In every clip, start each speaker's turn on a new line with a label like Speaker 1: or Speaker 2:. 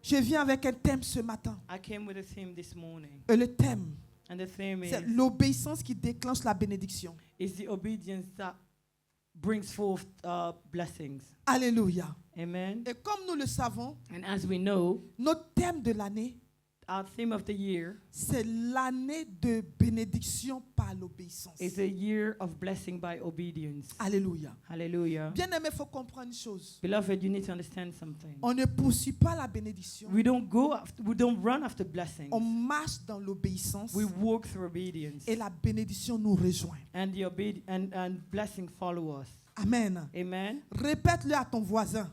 Speaker 1: Je viens avec un thème ce matin.
Speaker 2: I came with a theme this morning.
Speaker 1: Et le thème,
Speaker 2: And the theme
Speaker 1: c'est
Speaker 2: is
Speaker 1: l'obéissance qui déclenche la bénédiction.
Speaker 2: the obedience that brings forth blessings.
Speaker 1: Alléluia.
Speaker 2: Amen.
Speaker 1: Et comme nous le savons,
Speaker 2: And as we know,
Speaker 1: notre thème de l'année,
Speaker 2: our theme of the year
Speaker 1: c'est l'année de bénédiction par l'obéissance.
Speaker 2: is a year of blessing by obedience.
Speaker 1: Alléluia.
Speaker 2: Hallelujah.
Speaker 1: Bien aimé, il faut comprendre une chose.
Speaker 2: Beloved, you need to understand something.
Speaker 1: On ne poursuit pas la bénédiction.
Speaker 2: We don't run after blessings.
Speaker 1: On marche dans l'obéissance
Speaker 2: We walk through obedience.
Speaker 1: et la bénédiction nous rejoint.
Speaker 2: And the and blessing follow us.
Speaker 1: Amen.
Speaker 2: Amen.
Speaker 1: Répète-le à ton voisin.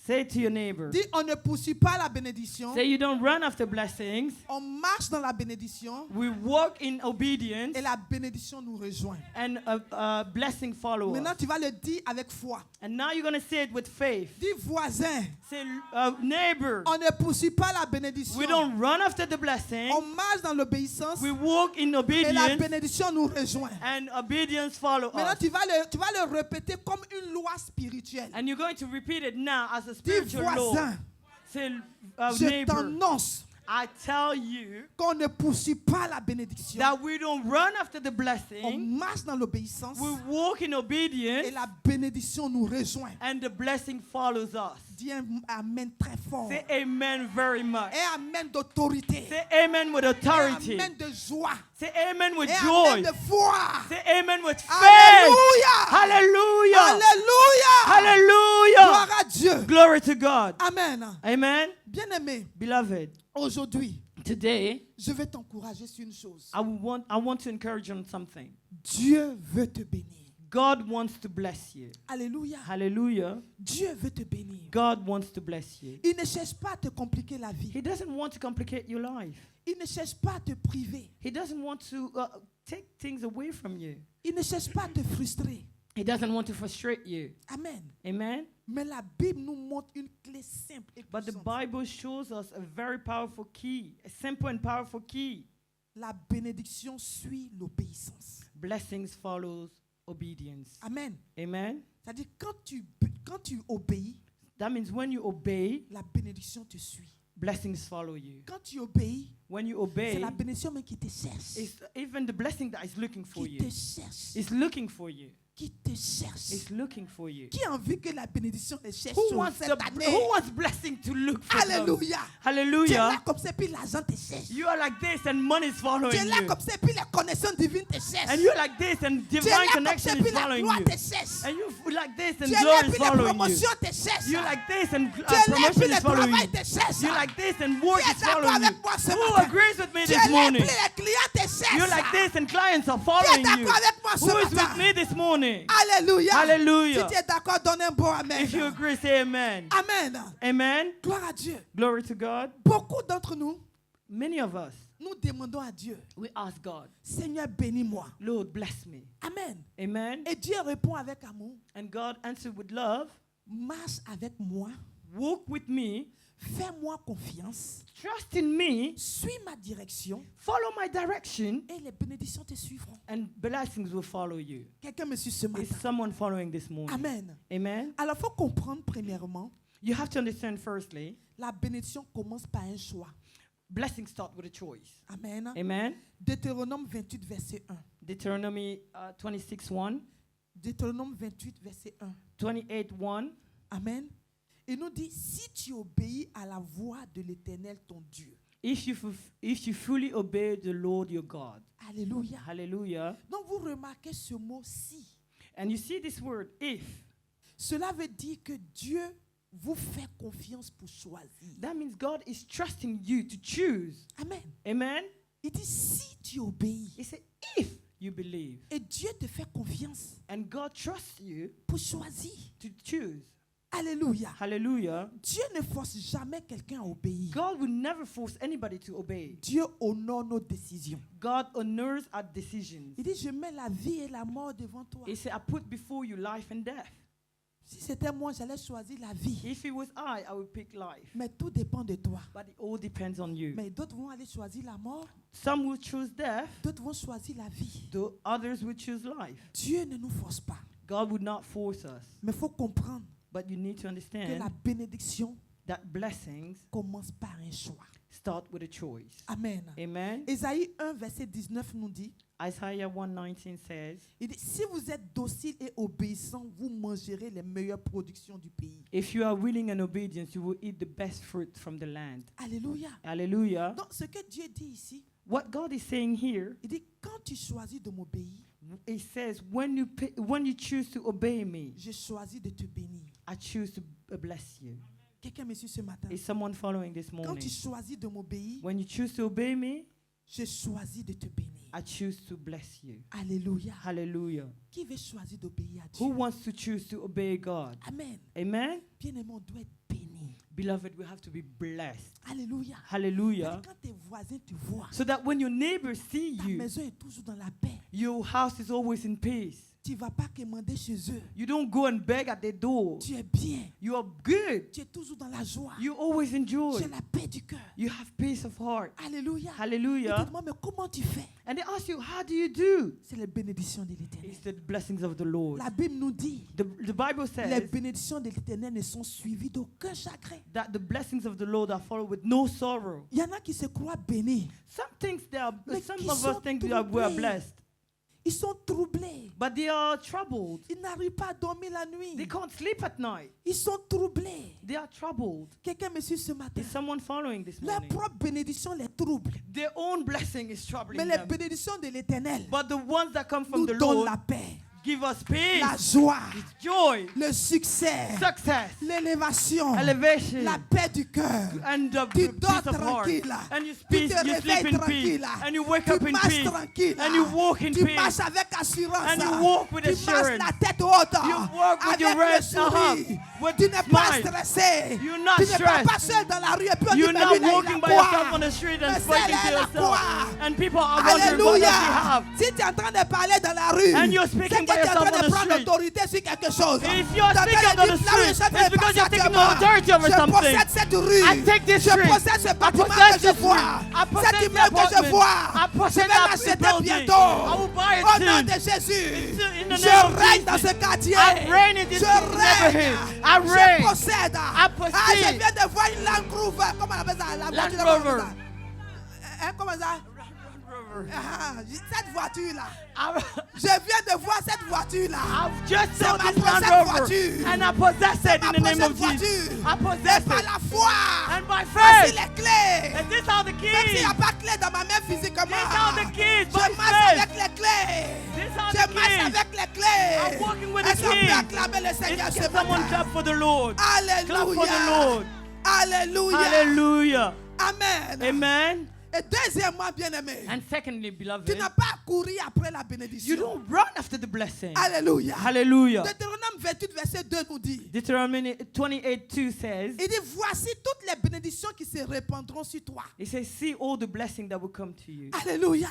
Speaker 2: Say to your neighbor.
Speaker 1: Dis, on ne poursuit pas la bénédiction.
Speaker 2: Say you don't run after blessings.
Speaker 1: On marche dans la bénédiction
Speaker 2: We walk in obedience
Speaker 1: et la bénédiction nous rejoint.
Speaker 2: and a blessing follow
Speaker 1: Maintenant,
Speaker 2: us.
Speaker 1: tu vas le dire avec foi.
Speaker 2: And now you're going to say it with faith.
Speaker 1: Dis, voisin,
Speaker 2: Say, neighbor,
Speaker 1: on ne poursuit pas la bénédiction.
Speaker 2: we don't run after the blessing.
Speaker 1: On marche dans l'obéissance
Speaker 2: We walk in
Speaker 1: et la
Speaker 2: obedience
Speaker 1: bénédiction nous rejoint.
Speaker 2: and obedience follow
Speaker 1: Maintenant,
Speaker 2: us.
Speaker 1: tu vas le répéter comme une loi spirituelle.
Speaker 2: And you're going to repeat it now as a
Speaker 1: Dis,
Speaker 2: spiritual law.
Speaker 1: voisin,
Speaker 2: Say,
Speaker 1: je
Speaker 2: neighbor,
Speaker 1: t'annonce
Speaker 2: I tell you
Speaker 1: qu'on ne poursuit pas la bénédiction.
Speaker 2: that we don't run after the
Speaker 1: On
Speaker 2: blessing.
Speaker 1: marche dans l'obéissance
Speaker 2: We walk in
Speaker 1: et
Speaker 2: obedience
Speaker 1: la bénédiction nous rejoint.
Speaker 2: and the blessing follows us.
Speaker 1: Dis un amen très fort.
Speaker 2: Say amen very much.
Speaker 1: Et amen d'autorité.
Speaker 2: Say amen with
Speaker 1: Et
Speaker 2: authority.
Speaker 1: amen de joie.
Speaker 2: Say amen with
Speaker 1: Et
Speaker 2: joy.
Speaker 1: amen de foi.
Speaker 2: Say amen with faith.
Speaker 1: Alléluia.
Speaker 2: Hallelujah.
Speaker 1: Alléluia.
Speaker 2: Hallelujah.
Speaker 1: Gloire à Dieu.
Speaker 2: Glory to God.
Speaker 1: Amen.
Speaker 2: Amen.
Speaker 1: Bien-aimé,
Speaker 2: Beloved,
Speaker 1: aujourd'hui,
Speaker 2: today
Speaker 1: je vais t'encourager sur une chose.
Speaker 2: I want to encourage you on something.
Speaker 1: Dieu veut te bénir.
Speaker 2: God wants to bless you.
Speaker 1: Alléluia.
Speaker 2: Hallelujah.
Speaker 1: Dieu veut te bénir.
Speaker 2: God wants to bless you.
Speaker 1: Il ne cherche pas à te compliquer la vie.
Speaker 2: He doesn't want to complicate your life.
Speaker 1: Il ne cherche pas à te priver.
Speaker 2: He doesn't want to take things away from you.
Speaker 1: Il ne cherche pas à te frustrer.
Speaker 2: He doesn't want to frustrate you.
Speaker 1: Amen.
Speaker 2: Amen.
Speaker 1: Mais la Bible nous montre une clé simple et
Speaker 2: But the
Speaker 1: puissante.
Speaker 2: Bible shows us a very powerful key, a simple and powerful key.
Speaker 1: La bénédiction suit l'obéissance.
Speaker 2: Blessings follows obedience.
Speaker 1: Amen.
Speaker 2: Amen.
Speaker 1: C'est-à-dire quand tu obéis,
Speaker 2: That means when you obey,
Speaker 1: la bénédiction te suit.
Speaker 2: blessings follow you.
Speaker 1: Quand tu obéis,
Speaker 2: When you
Speaker 1: c'est
Speaker 2: obey,
Speaker 1: la bénédiction même qui te cherche.
Speaker 2: it's even the blessing that is looking for
Speaker 1: Qui
Speaker 2: you.
Speaker 1: te cherche.
Speaker 2: It's looking for you.
Speaker 1: Qui te cherche.
Speaker 2: It's looking for you.
Speaker 1: Qui a envie que la bénédiction te cherche
Speaker 2: Who
Speaker 1: sur
Speaker 2: wants
Speaker 1: cette année?
Speaker 2: blessing to look for them?
Speaker 1: Alléluia. Tu es là
Speaker 2: Hallelujah.
Speaker 1: comme ça, puis l'argent te cherche.
Speaker 2: You are like this and money is following
Speaker 1: Tu es là
Speaker 2: you.
Speaker 1: comme ça, puis la connexion divine te cherche.
Speaker 2: And you're like this and
Speaker 1: Tu es
Speaker 2: divine
Speaker 1: là comme ça,
Speaker 2: connection
Speaker 1: puis
Speaker 2: is
Speaker 1: la
Speaker 2: following
Speaker 1: gloire
Speaker 2: you.
Speaker 1: te cherche.
Speaker 2: And you like this and
Speaker 1: Tu es là,
Speaker 2: glory is
Speaker 1: puis la
Speaker 2: following you.
Speaker 1: promotion te cherche.
Speaker 2: You're like this and
Speaker 1: Tu es là,
Speaker 2: promotion
Speaker 1: puis
Speaker 2: is
Speaker 1: le
Speaker 2: following
Speaker 1: travail
Speaker 2: you.
Speaker 1: te cherche.
Speaker 2: You're like this and work
Speaker 1: Tu es
Speaker 2: is
Speaker 1: d'accord
Speaker 2: following you.
Speaker 1: avec moi ce
Speaker 2: Who
Speaker 1: matin?
Speaker 2: agrees with me
Speaker 1: Tu es
Speaker 2: this
Speaker 1: là,
Speaker 2: morning?
Speaker 1: puis les clients te cherchent.
Speaker 2: You're like this and clients are
Speaker 1: Tu es
Speaker 2: following you.
Speaker 1: d'accord avec moi ce
Speaker 2: Who is
Speaker 1: matin?
Speaker 2: with me this morning?
Speaker 1: Alléluia.
Speaker 2: Hallelujah.
Speaker 1: Si tu es d'accord, donne un bon amen.
Speaker 2: If you agree, say amen.
Speaker 1: Amen.
Speaker 2: Amen.
Speaker 1: Gloire à Dieu.
Speaker 2: Glory to God.
Speaker 1: Beaucoup d'entre nous,
Speaker 2: Many of us,
Speaker 1: nous demandons à Dieu,
Speaker 2: we ask God,
Speaker 1: Seigneur, bénis-moi.
Speaker 2: Lord, bless me.
Speaker 1: Amen.
Speaker 2: Amen.
Speaker 1: Et Dieu répond avec amour.
Speaker 2: And God answered with love.
Speaker 1: Marche avec moi.
Speaker 2: Walk with me.
Speaker 1: Fais-moi confiance.
Speaker 2: Trust in me.
Speaker 1: Suis ma direction.
Speaker 2: Follow my direction.
Speaker 1: Et les bénédictions te suivront.
Speaker 2: And blessings will follow you.
Speaker 1: Quelqu'un me suit ce
Speaker 2: Is
Speaker 1: matin.
Speaker 2: someone following this morning?
Speaker 1: Amen.
Speaker 2: Amen.
Speaker 1: Alors, il faut comprendre premièrement,
Speaker 2: You have to understand firstly,
Speaker 1: la bénédiction commence par un choix.
Speaker 2: blessings start with a choice.
Speaker 1: Amen.
Speaker 2: Amen.
Speaker 1: Deutéronome 28, verset 1.
Speaker 2: Deuteronomy 26:1,
Speaker 1: Deutéronome 28, verset 1.
Speaker 2: 28:1.
Speaker 1: Amen. Il nous dit, si tu obéis à la voix de l'Éternel, ton Dieu.
Speaker 2: If you fully obey the Lord your God.
Speaker 1: Alléluia.
Speaker 2: Hallelujah.
Speaker 1: Donc, vous remarquez ce mot « si ».
Speaker 2: And you see this word, if.
Speaker 1: Cela veut dire que Dieu vous fait confiance pour choisir.
Speaker 2: That means God is trusting you to choose.
Speaker 1: Amen.
Speaker 2: Amen.
Speaker 1: Il dit, si tu obéis.
Speaker 2: He said, if you believe.
Speaker 1: Et Dieu te fait confiance
Speaker 2: And God trusts you
Speaker 1: pour choisir.
Speaker 2: to choose.
Speaker 1: Alléluia.
Speaker 2: Hallelujah.
Speaker 1: Dieu ne force jamais quelqu'un à obéir.
Speaker 2: God will never force anybody to obey.
Speaker 1: Dieu honore nos décisions.
Speaker 2: God honors our decisions.
Speaker 1: Il dit, je mets la vie et la mort devant toi.
Speaker 2: He said, I put before you life and death.
Speaker 1: Si c'était moi, j'allais choisir la vie.
Speaker 2: If it was I would pick life.
Speaker 1: Mais tout dépend de toi.
Speaker 2: But it all depends on you.
Speaker 1: Mais d'autres vont aller choisir la mort.
Speaker 2: Some will choose death,
Speaker 1: D'autres vont choisir la vie.
Speaker 2: though others will choose life.
Speaker 1: Dieu ne nous force pas.
Speaker 2: God would not force us.
Speaker 1: Mais il faut comprendre
Speaker 2: But you need to
Speaker 1: que
Speaker 2: understand
Speaker 1: la bénédiction
Speaker 2: that blessings
Speaker 1: commencent par un choix.
Speaker 2: start with a choice.
Speaker 1: Amen.
Speaker 2: Amen.
Speaker 1: Ésaïe 1, verset 19 nous dit,
Speaker 2: Isaiah 1:19 says,
Speaker 1: il dit, si vous êtes docile et obéissant, vous mangerez les meilleures productions du pays.
Speaker 2: if you are willing and obedient, you will eat the best fruit from the land.
Speaker 1: Alléluia.
Speaker 2: Hallelujah.
Speaker 1: Donc, ce que Dieu dit ici,
Speaker 2: What God is saying here,
Speaker 1: il dit, quand tu choisis de m'obéir,
Speaker 2: it says, when you choose to obey me,
Speaker 1: je choisis de te bénir.
Speaker 2: I choose to bless you.
Speaker 1: Quelqu'un me suit ce matin.
Speaker 2: Is someone following this
Speaker 1: Quand
Speaker 2: morning?
Speaker 1: tu choisis de m'obéir,
Speaker 2: When you choose to obey me,
Speaker 1: je choisis de te bénir.
Speaker 2: I choose to bless you.
Speaker 1: Alléluia.
Speaker 2: Hallelujah.
Speaker 1: Qui veut choisir d'obéir à
Speaker 2: Who
Speaker 1: Dieu?
Speaker 2: wants to choose to obey God?
Speaker 1: Amen.
Speaker 2: Amen.
Speaker 1: Bien-aimé, on doit être béni.
Speaker 2: Beloved, we have to be blessed.
Speaker 1: Alléluia.
Speaker 2: Hallelujah.
Speaker 1: Quand tes voisins te voient,
Speaker 2: So that when your neighbors see
Speaker 1: ta
Speaker 2: you,
Speaker 1: maison est toujours dans la paix.
Speaker 2: your house is always in peace.
Speaker 1: Tu ne vas pas quémander chez eux.
Speaker 2: You don't go and beg at their door.
Speaker 1: Tu es bien.
Speaker 2: You are good.
Speaker 1: Tu es toujours dans la joie.
Speaker 2: You always enjoy.
Speaker 1: Tu as la paix du cœur.
Speaker 2: You have peace of heart.
Speaker 1: Alléluia. Et
Speaker 2: Hallelujah.
Speaker 1: dites-moi, mais comment tu fais?
Speaker 2: And they ask you, how do you do?
Speaker 1: C'est les bénédictions de l'Éternel.
Speaker 2: It's the blessings of the Lord.
Speaker 1: La Bible nous dit,
Speaker 2: The Bible
Speaker 1: les
Speaker 2: says
Speaker 1: bénédictions de l'Éternel ne sont suivies d'aucun chagrin.
Speaker 2: that the blessings of the Lord are followed with no sorrow.
Speaker 1: Il y en a qui se croient bénis. Mais
Speaker 2: Some
Speaker 1: qui
Speaker 2: of
Speaker 1: sont
Speaker 2: us think we are
Speaker 1: troublés.
Speaker 2: blessed,
Speaker 1: Ils sont troublés.
Speaker 2: but they are troubled.
Speaker 1: Ils n'arrivent pas à dormir la
Speaker 2: They
Speaker 1: nuit.
Speaker 2: can't sleep at night.
Speaker 1: Ils sont troublés.
Speaker 2: They are troubled.
Speaker 1: Quelqu'un me suit ce matin.
Speaker 2: Is someone following this
Speaker 1: Leur
Speaker 2: morning?
Speaker 1: propre bénédiction les trouble.
Speaker 2: Their own blessing is troubling
Speaker 1: Mais les
Speaker 2: them.
Speaker 1: bénédictions de l'Éternel
Speaker 2: But the ones that come from
Speaker 1: nous
Speaker 2: the
Speaker 1: donnent
Speaker 2: Lord
Speaker 1: la paix,
Speaker 2: give us peace,
Speaker 1: la joie,
Speaker 2: joy,
Speaker 1: le succès,
Speaker 2: success,
Speaker 1: l'élévation,
Speaker 2: elevation,
Speaker 1: la paix du cœur.
Speaker 2: and the
Speaker 1: Tu
Speaker 2: peace
Speaker 1: dors
Speaker 2: of heart.
Speaker 1: tranquille.
Speaker 2: And you
Speaker 1: Tu
Speaker 2: sleep
Speaker 1: te
Speaker 2: in
Speaker 1: réveilles
Speaker 2: peace,
Speaker 1: tranquille.
Speaker 2: and you wake
Speaker 1: Tu
Speaker 2: up in
Speaker 1: marches
Speaker 2: peace,
Speaker 1: tranquille.
Speaker 2: and you walk in
Speaker 1: Tu
Speaker 2: peace,
Speaker 1: marches avec assurance.
Speaker 2: and you walk with
Speaker 1: Tu marches
Speaker 2: assurance.
Speaker 1: la tête haute.
Speaker 2: You walk with
Speaker 1: Avec
Speaker 2: your
Speaker 1: le
Speaker 2: head
Speaker 1: sourire.
Speaker 2: up, with
Speaker 1: Tu n'es pas
Speaker 2: smile.
Speaker 1: stressé.
Speaker 2: You're not
Speaker 1: Tu n'es
Speaker 2: stressed.
Speaker 1: pas seul dans la rue et puis on dit,
Speaker 2: You're
Speaker 1: mais
Speaker 2: not
Speaker 1: lui, là, il
Speaker 2: walking
Speaker 1: a
Speaker 2: by yourself on
Speaker 1: quoi?
Speaker 2: the street and
Speaker 1: Mais
Speaker 2: speaking to
Speaker 1: celle-là, elle a
Speaker 2: yourself,
Speaker 1: quoi?
Speaker 2: and people are wondering what does he
Speaker 1: Alléluia.
Speaker 2: have.
Speaker 1: Si tu es en train de parler dans la rue,
Speaker 2: And you're
Speaker 1: c'est que
Speaker 2: speaking
Speaker 1: tu
Speaker 2: by
Speaker 1: es en
Speaker 2: yourself
Speaker 1: train
Speaker 2: on
Speaker 1: de
Speaker 2: the
Speaker 1: prendre
Speaker 2: street.
Speaker 1: l'autorité sur quelque chose.
Speaker 2: If you're
Speaker 1: Tu es en
Speaker 2: speaking
Speaker 1: train de
Speaker 2: on the
Speaker 1: dire, là où je
Speaker 2: street,
Speaker 1: vais
Speaker 2: it's because you're taking
Speaker 1: passer
Speaker 2: authority over
Speaker 1: je
Speaker 2: something.
Speaker 1: possède cette rue.
Speaker 2: I take this
Speaker 1: Je
Speaker 2: street.
Speaker 1: possède ce
Speaker 2: I
Speaker 1: bâtiment
Speaker 2: possess
Speaker 1: que je
Speaker 2: this
Speaker 1: vois.
Speaker 2: street. I possess
Speaker 1: Cet
Speaker 2: the
Speaker 1: immeuble que je
Speaker 2: apartment.
Speaker 1: vois.
Speaker 2: I
Speaker 1: Je
Speaker 2: possess
Speaker 1: vais
Speaker 2: that
Speaker 1: l'acheter
Speaker 2: building.
Speaker 1: bientôt.
Speaker 2: I will buy it
Speaker 1: Au nom
Speaker 2: soon.
Speaker 1: de Jésus.
Speaker 2: In the
Speaker 1: Je
Speaker 2: name of
Speaker 1: règne dans
Speaker 2: Jesus.
Speaker 1: ce quartier.
Speaker 2: I reign in this
Speaker 1: Je
Speaker 2: neighborhood.
Speaker 1: règne.
Speaker 2: I reign.
Speaker 1: Je possède.
Speaker 2: possède.
Speaker 1: Ah, je viens de voir une Land Rover. Comment on appelle ça? La voiture de
Speaker 2: Rover.
Speaker 1: ça. Comment ça? Ah, cette voiture-là. Je viens de voir cette voiture-là.
Speaker 2: I've just
Speaker 1: C'est
Speaker 2: saw
Speaker 1: ma
Speaker 2: this Land
Speaker 1: prochaine
Speaker 2: Rover,
Speaker 1: voiture.
Speaker 2: and I possess it in the name of
Speaker 1: prochaine
Speaker 2: Jesus.
Speaker 1: voiture.
Speaker 2: I
Speaker 1: Et
Speaker 2: possess
Speaker 1: par
Speaker 2: it.
Speaker 1: la foi.
Speaker 2: And by
Speaker 1: Voici
Speaker 2: faith.
Speaker 1: les clés.
Speaker 2: And these are the
Speaker 1: Même s'il
Speaker 2: keys.
Speaker 1: n'y a pas de clé dans ma main physiquement.
Speaker 2: These are the keys by
Speaker 1: Je marche
Speaker 2: faith.
Speaker 1: avec les clés.
Speaker 2: These are
Speaker 1: Je
Speaker 2: the
Speaker 1: marche
Speaker 2: keys.
Speaker 1: avec les clés.
Speaker 2: I'm walking with the
Speaker 1: Est-ce qu'on peut
Speaker 2: keys.
Speaker 1: acclamer le Seigneur
Speaker 2: Is-
Speaker 1: ce
Speaker 2: Can someone
Speaker 1: matin?
Speaker 2: clap for the Lord? Clap for the
Speaker 1: Alléluia.
Speaker 2: Lord.
Speaker 1: Alléluia.
Speaker 2: Hallelujah.
Speaker 1: Amen.
Speaker 2: Amen.
Speaker 1: Et deuxièmement, bien-aimé,
Speaker 2: And secondly,
Speaker 1: tu
Speaker 2: beloved,
Speaker 1: n'as pas couru après la
Speaker 2: you
Speaker 1: bénédiction.
Speaker 2: don't run after the blessing.
Speaker 1: Alléluia.
Speaker 2: Hallelujah.
Speaker 1: Deutéronome 28, verset 2 nous dit,
Speaker 2: Deuteronomy 28:2 says,
Speaker 1: il dit, voici toutes les bénédictions qui se répandront sur toi.
Speaker 2: it says, see all the blessing that will come to you.
Speaker 1: Alléluia.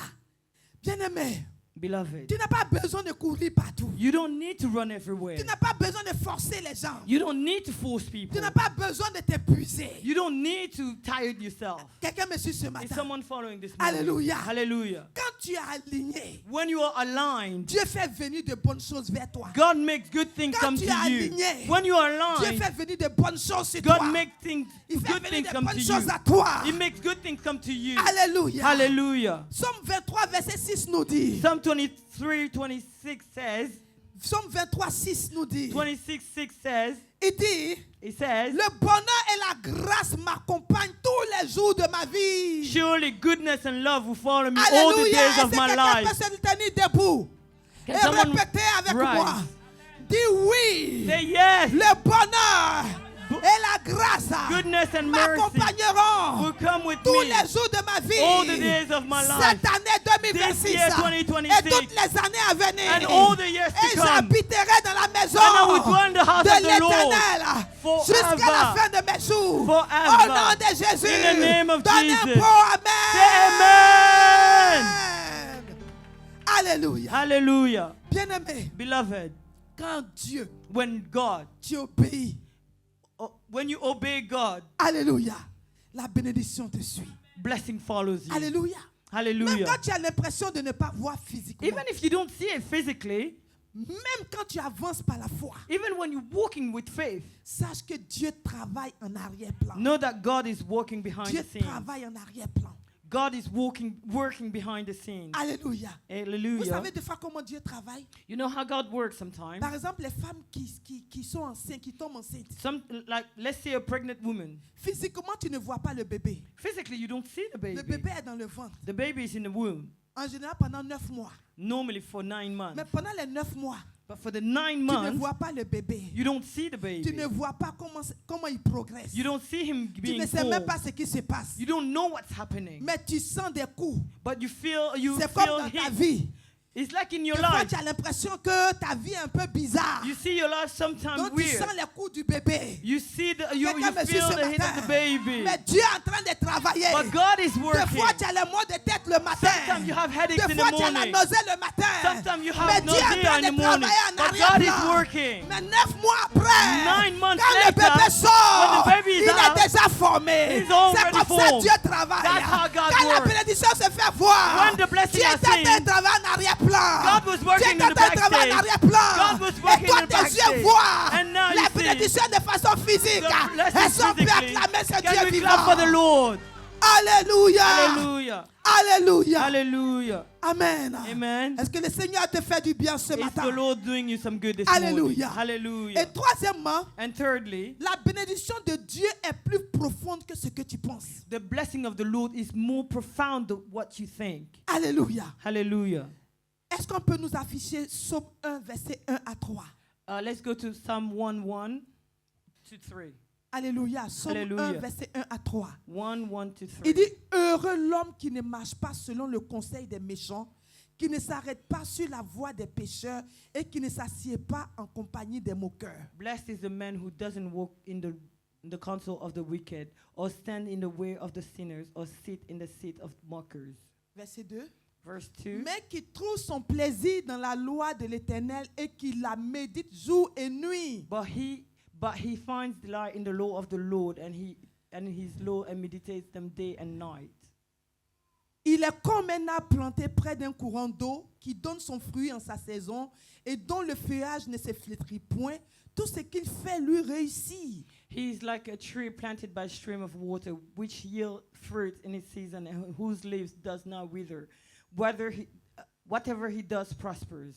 Speaker 1: Bien-aimé,
Speaker 2: Beloved,
Speaker 1: tu n'as pas besoin de courir partout.
Speaker 2: you don't need to run everywhere.
Speaker 1: Tu n'as pas besoin de forcer les gens.
Speaker 2: You don't need to force people.
Speaker 1: Tu n'as pas besoin de t'épuiser.
Speaker 2: You don't need to tire yourself.
Speaker 1: Quelqu'un me suit ce
Speaker 2: Is
Speaker 1: matin.
Speaker 2: someone following this morning?
Speaker 1: Alléluia.
Speaker 2: Hallelujah.
Speaker 1: Quand tu es aligné,
Speaker 2: When you are aligned,
Speaker 1: Dieu fait venir de bonnes choses vers toi.
Speaker 2: God makes good things
Speaker 1: Quand
Speaker 2: come
Speaker 1: tu
Speaker 2: to
Speaker 1: es
Speaker 2: you.
Speaker 1: aligné,
Speaker 2: When you are
Speaker 1: Dieu
Speaker 2: aligned,
Speaker 1: fait venir de bonnes choses sur
Speaker 2: God
Speaker 1: toi.
Speaker 2: makes things,
Speaker 1: Il fait
Speaker 2: good
Speaker 1: venir
Speaker 2: things
Speaker 1: de
Speaker 2: come to
Speaker 1: bonnes
Speaker 2: you.
Speaker 1: choses à toi.
Speaker 2: He makes good things come to you.
Speaker 1: Alléluia.
Speaker 2: Hallelujah.
Speaker 1: Psaume 23, verset 6 nous dit.
Speaker 2: Psalm 23:26 says,
Speaker 1: Psaume 23, 6 nous dit.
Speaker 2: 26:6 says,
Speaker 1: Il dit,
Speaker 2: it says,
Speaker 1: le bonheur et la grâce m'accompagnent tous les jours de ma vie.
Speaker 2: surely goodness and love will follow me all the
Speaker 1: Alléluia.
Speaker 2: days
Speaker 1: Est-ce
Speaker 2: of
Speaker 1: que
Speaker 2: my
Speaker 1: quelqu'un
Speaker 2: life.
Speaker 1: peut se tenir debout
Speaker 2: Can
Speaker 1: et
Speaker 2: someone
Speaker 1: répéter avec
Speaker 2: rise?
Speaker 1: moi? Dis oui.
Speaker 2: Say yes.
Speaker 1: Le bonheur et la grâce
Speaker 2: Goodness and mercy
Speaker 1: m'accompagneront
Speaker 2: will come with
Speaker 1: tous
Speaker 2: me
Speaker 1: les jours de ma vie.
Speaker 2: all the days of my life.
Speaker 1: Cette année 2026
Speaker 2: This year, 2026,
Speaker 1: et toutes les années à venir.
Speaker 2: and all the years to
Speaker 1: Et
Speaker 2: come.
Speaker 1: j'habiterai dans la maison
Speaker 2: And I will dwell in the house
Speaker 1: de
Speaker 2: of the Lord
Speaker 1: l'Éternel
Speaker 2: forever.
Speaker 1: jusqu'à la fin de mes jours.
Speaker 2: Forever.
Speaker 1: Au nom de Jésus.
Speaker 2: In the name of
Speaker 1: Donne un
Speaker 2: Jesus.
Speaker 1: bon amen.
Speaker 2: Say amen.
Speaker 1: Alléluia.
Speaker 2: Hallelujah.
Speaker 1: Bien-aimé,
Speaker 2: Beloved,
Speaker 1: quand Dieu,
Speaker 2: when God,
Speaker 1: tu obéis,
Speaker 2: when you obey God,
Speaker 1: alléluia, la bénédiction te suit.
Speaker 2: blessing follows you.
Speaker 1: Alléluia. Même
Speaker 2: Hallelujah.
Speaker 1: quand tu as l'impression de ne pas voir physiquement,
Speaker 2: Even if you don't see it physically,
Speaker 1: Même quand tu avances par la foi,
Speaker 2: Even when you're walking with faith,
Speaker 1: sache que Dieu travaille en arrière-plan.
Speaker 2: know that God is working behind
Speaker 1: Dieu
Speaker 2: the scenes.
Speaker 1: travaille en arrière-plan.
Speaker 2: God is working behind the scenes.
Speaker 1: Alléluia. Vous
Speaker 2: Hallelujah.
Speaker 1: savez des fois comment Dieu travaille?
Speaker 2: You know how God works sometimes?
Speaker 1: Par exemple, les femmes qui sont enceintes, qui tombent enceintes.
Speaker 2: Like, let's say a pregnant woman.
Speaker 1: Physiquement, tu ne vois pas le bébé.
Speaker 2: Physically, you don't see the
Speaker 1: Le
Speaker 2: baby.
Speaker 1: bébé est dans le ventre.
Speaker 2: The baby is in the womb,
Speaker 1: En général, pendant 9 mois.
Speaker 2: normally for 9 months.
Speaker 1: Mais pendant les 9 mois,
Speaker 2: But for the 9
Speaker 1: tu ne
Speaker 2: months,
Speaker 1: vois pas le bébé.
Speaker 2: you don't see the
Speaker 1: Tu ne
Speaker 2: baby.
Speaker 1: vois pas comment il progresse.
Speaker 2: You don't see him
Speaker 1: Tu
Speaker 2: being
Speaker 1: ne sais même
Speaker 2: formed.
Speaker 1: pas ce qui se passe.
Speaker 2: You don't know what's happening.
Speaker 1: Mais tu sens des coups.
Speaker 2: But you feel
Speaker 1: C'est comme dans ta
Speaker 2: hit.
Speaker 1: vie.
Speaker 2: It's like in your
Speaker 1: Des fois,
Speaker 2: life.
Speaker 1: tu as l'impression que ta vie est un peu bizarre.
Speaker 2: You see your life sometimes
Speaker 1: Donc, tu
Speaker 2: weird.
Speaker 1: sens les coups du bébé.
Speaker 2: You see you
Speaker 1: Quelqu'un me suit
Speaker 2: feel
Speaker 1: ce
Speaker 2: the hit of
Speaker 1: matin.
Speaker 2: the baby.
Speaker 1: Mais Dieu est en train de travailler.
Speaker 2: But God is
Speaker 1: Des
Speaker 2: working.
Speaker 1: fois, tu as les maux de tête le matin.
Speaker 2: Sometimes you have headaches
Speaker 1: Des
Speaker 2: in
Speaker 1: fois,
Speaker 2: the
Speaker 1: tu as la
Speaker 2: morning.
Speaker 1: nausée le matin.
Speaker 2: Sometimes you
Speaker 1: Mais
Speaker 2: have
Speaker 1: Dieu est en
Speaker 2: nausea
Speaker 1: train
Speaker 2: in the
Speaker 1: de
Speaker 2: morning.
Speaker 1: travailler en
Speaker 2: But God is
Speaker 1: arrière-plan.
Speaker 2: working.
Speaker 1: Mais 9 mois après,
Speaker 2: 9 months
Speaker 1: quand le
Speaker 2: later,
Speaker 1: bébé sort,
Speaker 2: when the baby is
Speaker 1: il
Speaker 2: out,
Speaker 1: est déjà formé.
Speaker 2: he's already
Speaker 1: C'est comme ça
Speaker 2: formed.
Speaker 1: que Dieu travaille.
Speaker 2: That's how God
Speaker 1: Quand la
Speaker 2: works.
Speaker 1: bénédiction se fait voir,
Speaker 2: When the blessing
Speaker 1: Dieu
Speaker 2: is
Speaker 1: est en train
Speaker 2: seen,
Speaker 1: de travailler en arrière-plan.
Speaker 2: God was working
Speaker 1: Dieu est en
Speaker 2: in the
Speaker 1: train de travailler en
Speaker 2: backstage.
Speaker 1: arrière-plan.
Speaker 2: God was
Speaker 1: Et
Speaker 2: working
Speaker 1: toi,
Speaker 2: in the
Speaker 1: tes yeux
Speaker 2: backstage.
Speaker 1: voient
Speaker 2: And now
Speaker 1: la
Speaker 2: you see
Speaker 1: bénédiction de façon physique.
Speaker 2: the blessing
Speaker 1: Elles sont prêtes à
Speaker 2: physically.
Speaker 1: acclamer ce
Speaker 2: Can
Speaker 1: Dieu
Speaker 2: we clap for the
Speaker 1: vivant.
Speaker 2: Lord?
Speaker 1: Alléluia.
Speaker 2: Hallelujah.
Speaker 1: Alléluia.
Speaker 2: Hallelujah.
Speaker 1: Amen.
Speaker 2: Amen.
Speaker 1: Est-ce que le Seigneur te fait du bien ce
Speaker 2: Is the
Speaker 1: matin?
Speaker 2: Lord doing you some good this
Speaker 1: Hallelujah.
Speaker 2: morning? Hallelujah.
Speaker 1: Et troisièmement,
Speaker 2: And thirdly,
Speaker 1: la bénédiction de Dieu est plus profonde que ce que tu penses.
Speaker 2: the blessing of the Lord is more profound than what you think.
Speaker 1: Alléluia.
Speaker 2: Hallelujah.
Speaker 1: Est-ce qu'on peut nous afficher Psaume 1, verset 1 à 3?
Speaker 2: Let's go to Psalm 1:1 to 3.
Speaker 1: Alléluia. Psaume 1,
Speaker 2: Alléluia.
Speaker 1: verset 1 à 3.
Speaker 2: 1:1 to 3.
Speaker 1: Il dit, heureux l'homme qui ne marche pas selon le conseil des méchants, qui ne s'arrête pas sur la voie des pécheurs et qui ne s'assied pas en compagnie des moqueurs.
Speaker 2: Blessed is the man who doesn't walk in the counsel of the wicked, or stand in the way of the sinners, or sit in the seat of mockers.
Speaker 1: Verset 2.
Speaker 2: Verse 2.
Speaker 1: Mais qui trouve son plaisir dans la loi de l'Éternel et qui la médite jour et nuit.
Speaker 2: But he finds delight in the law of the Lord, and his law and meditates them day and night.
Speaker 1: Il est comme un arbre planté près d'un courant d'eau qui donne son fruit en sa saison et dont le feuillage ne se flétrit point. Tout ce qu'il fait lui réussit.
Speaker 2: He is like a tree planted by a stream of water, which yield fruit in its season, and whose leaves does not wither. Whatever he does prospers.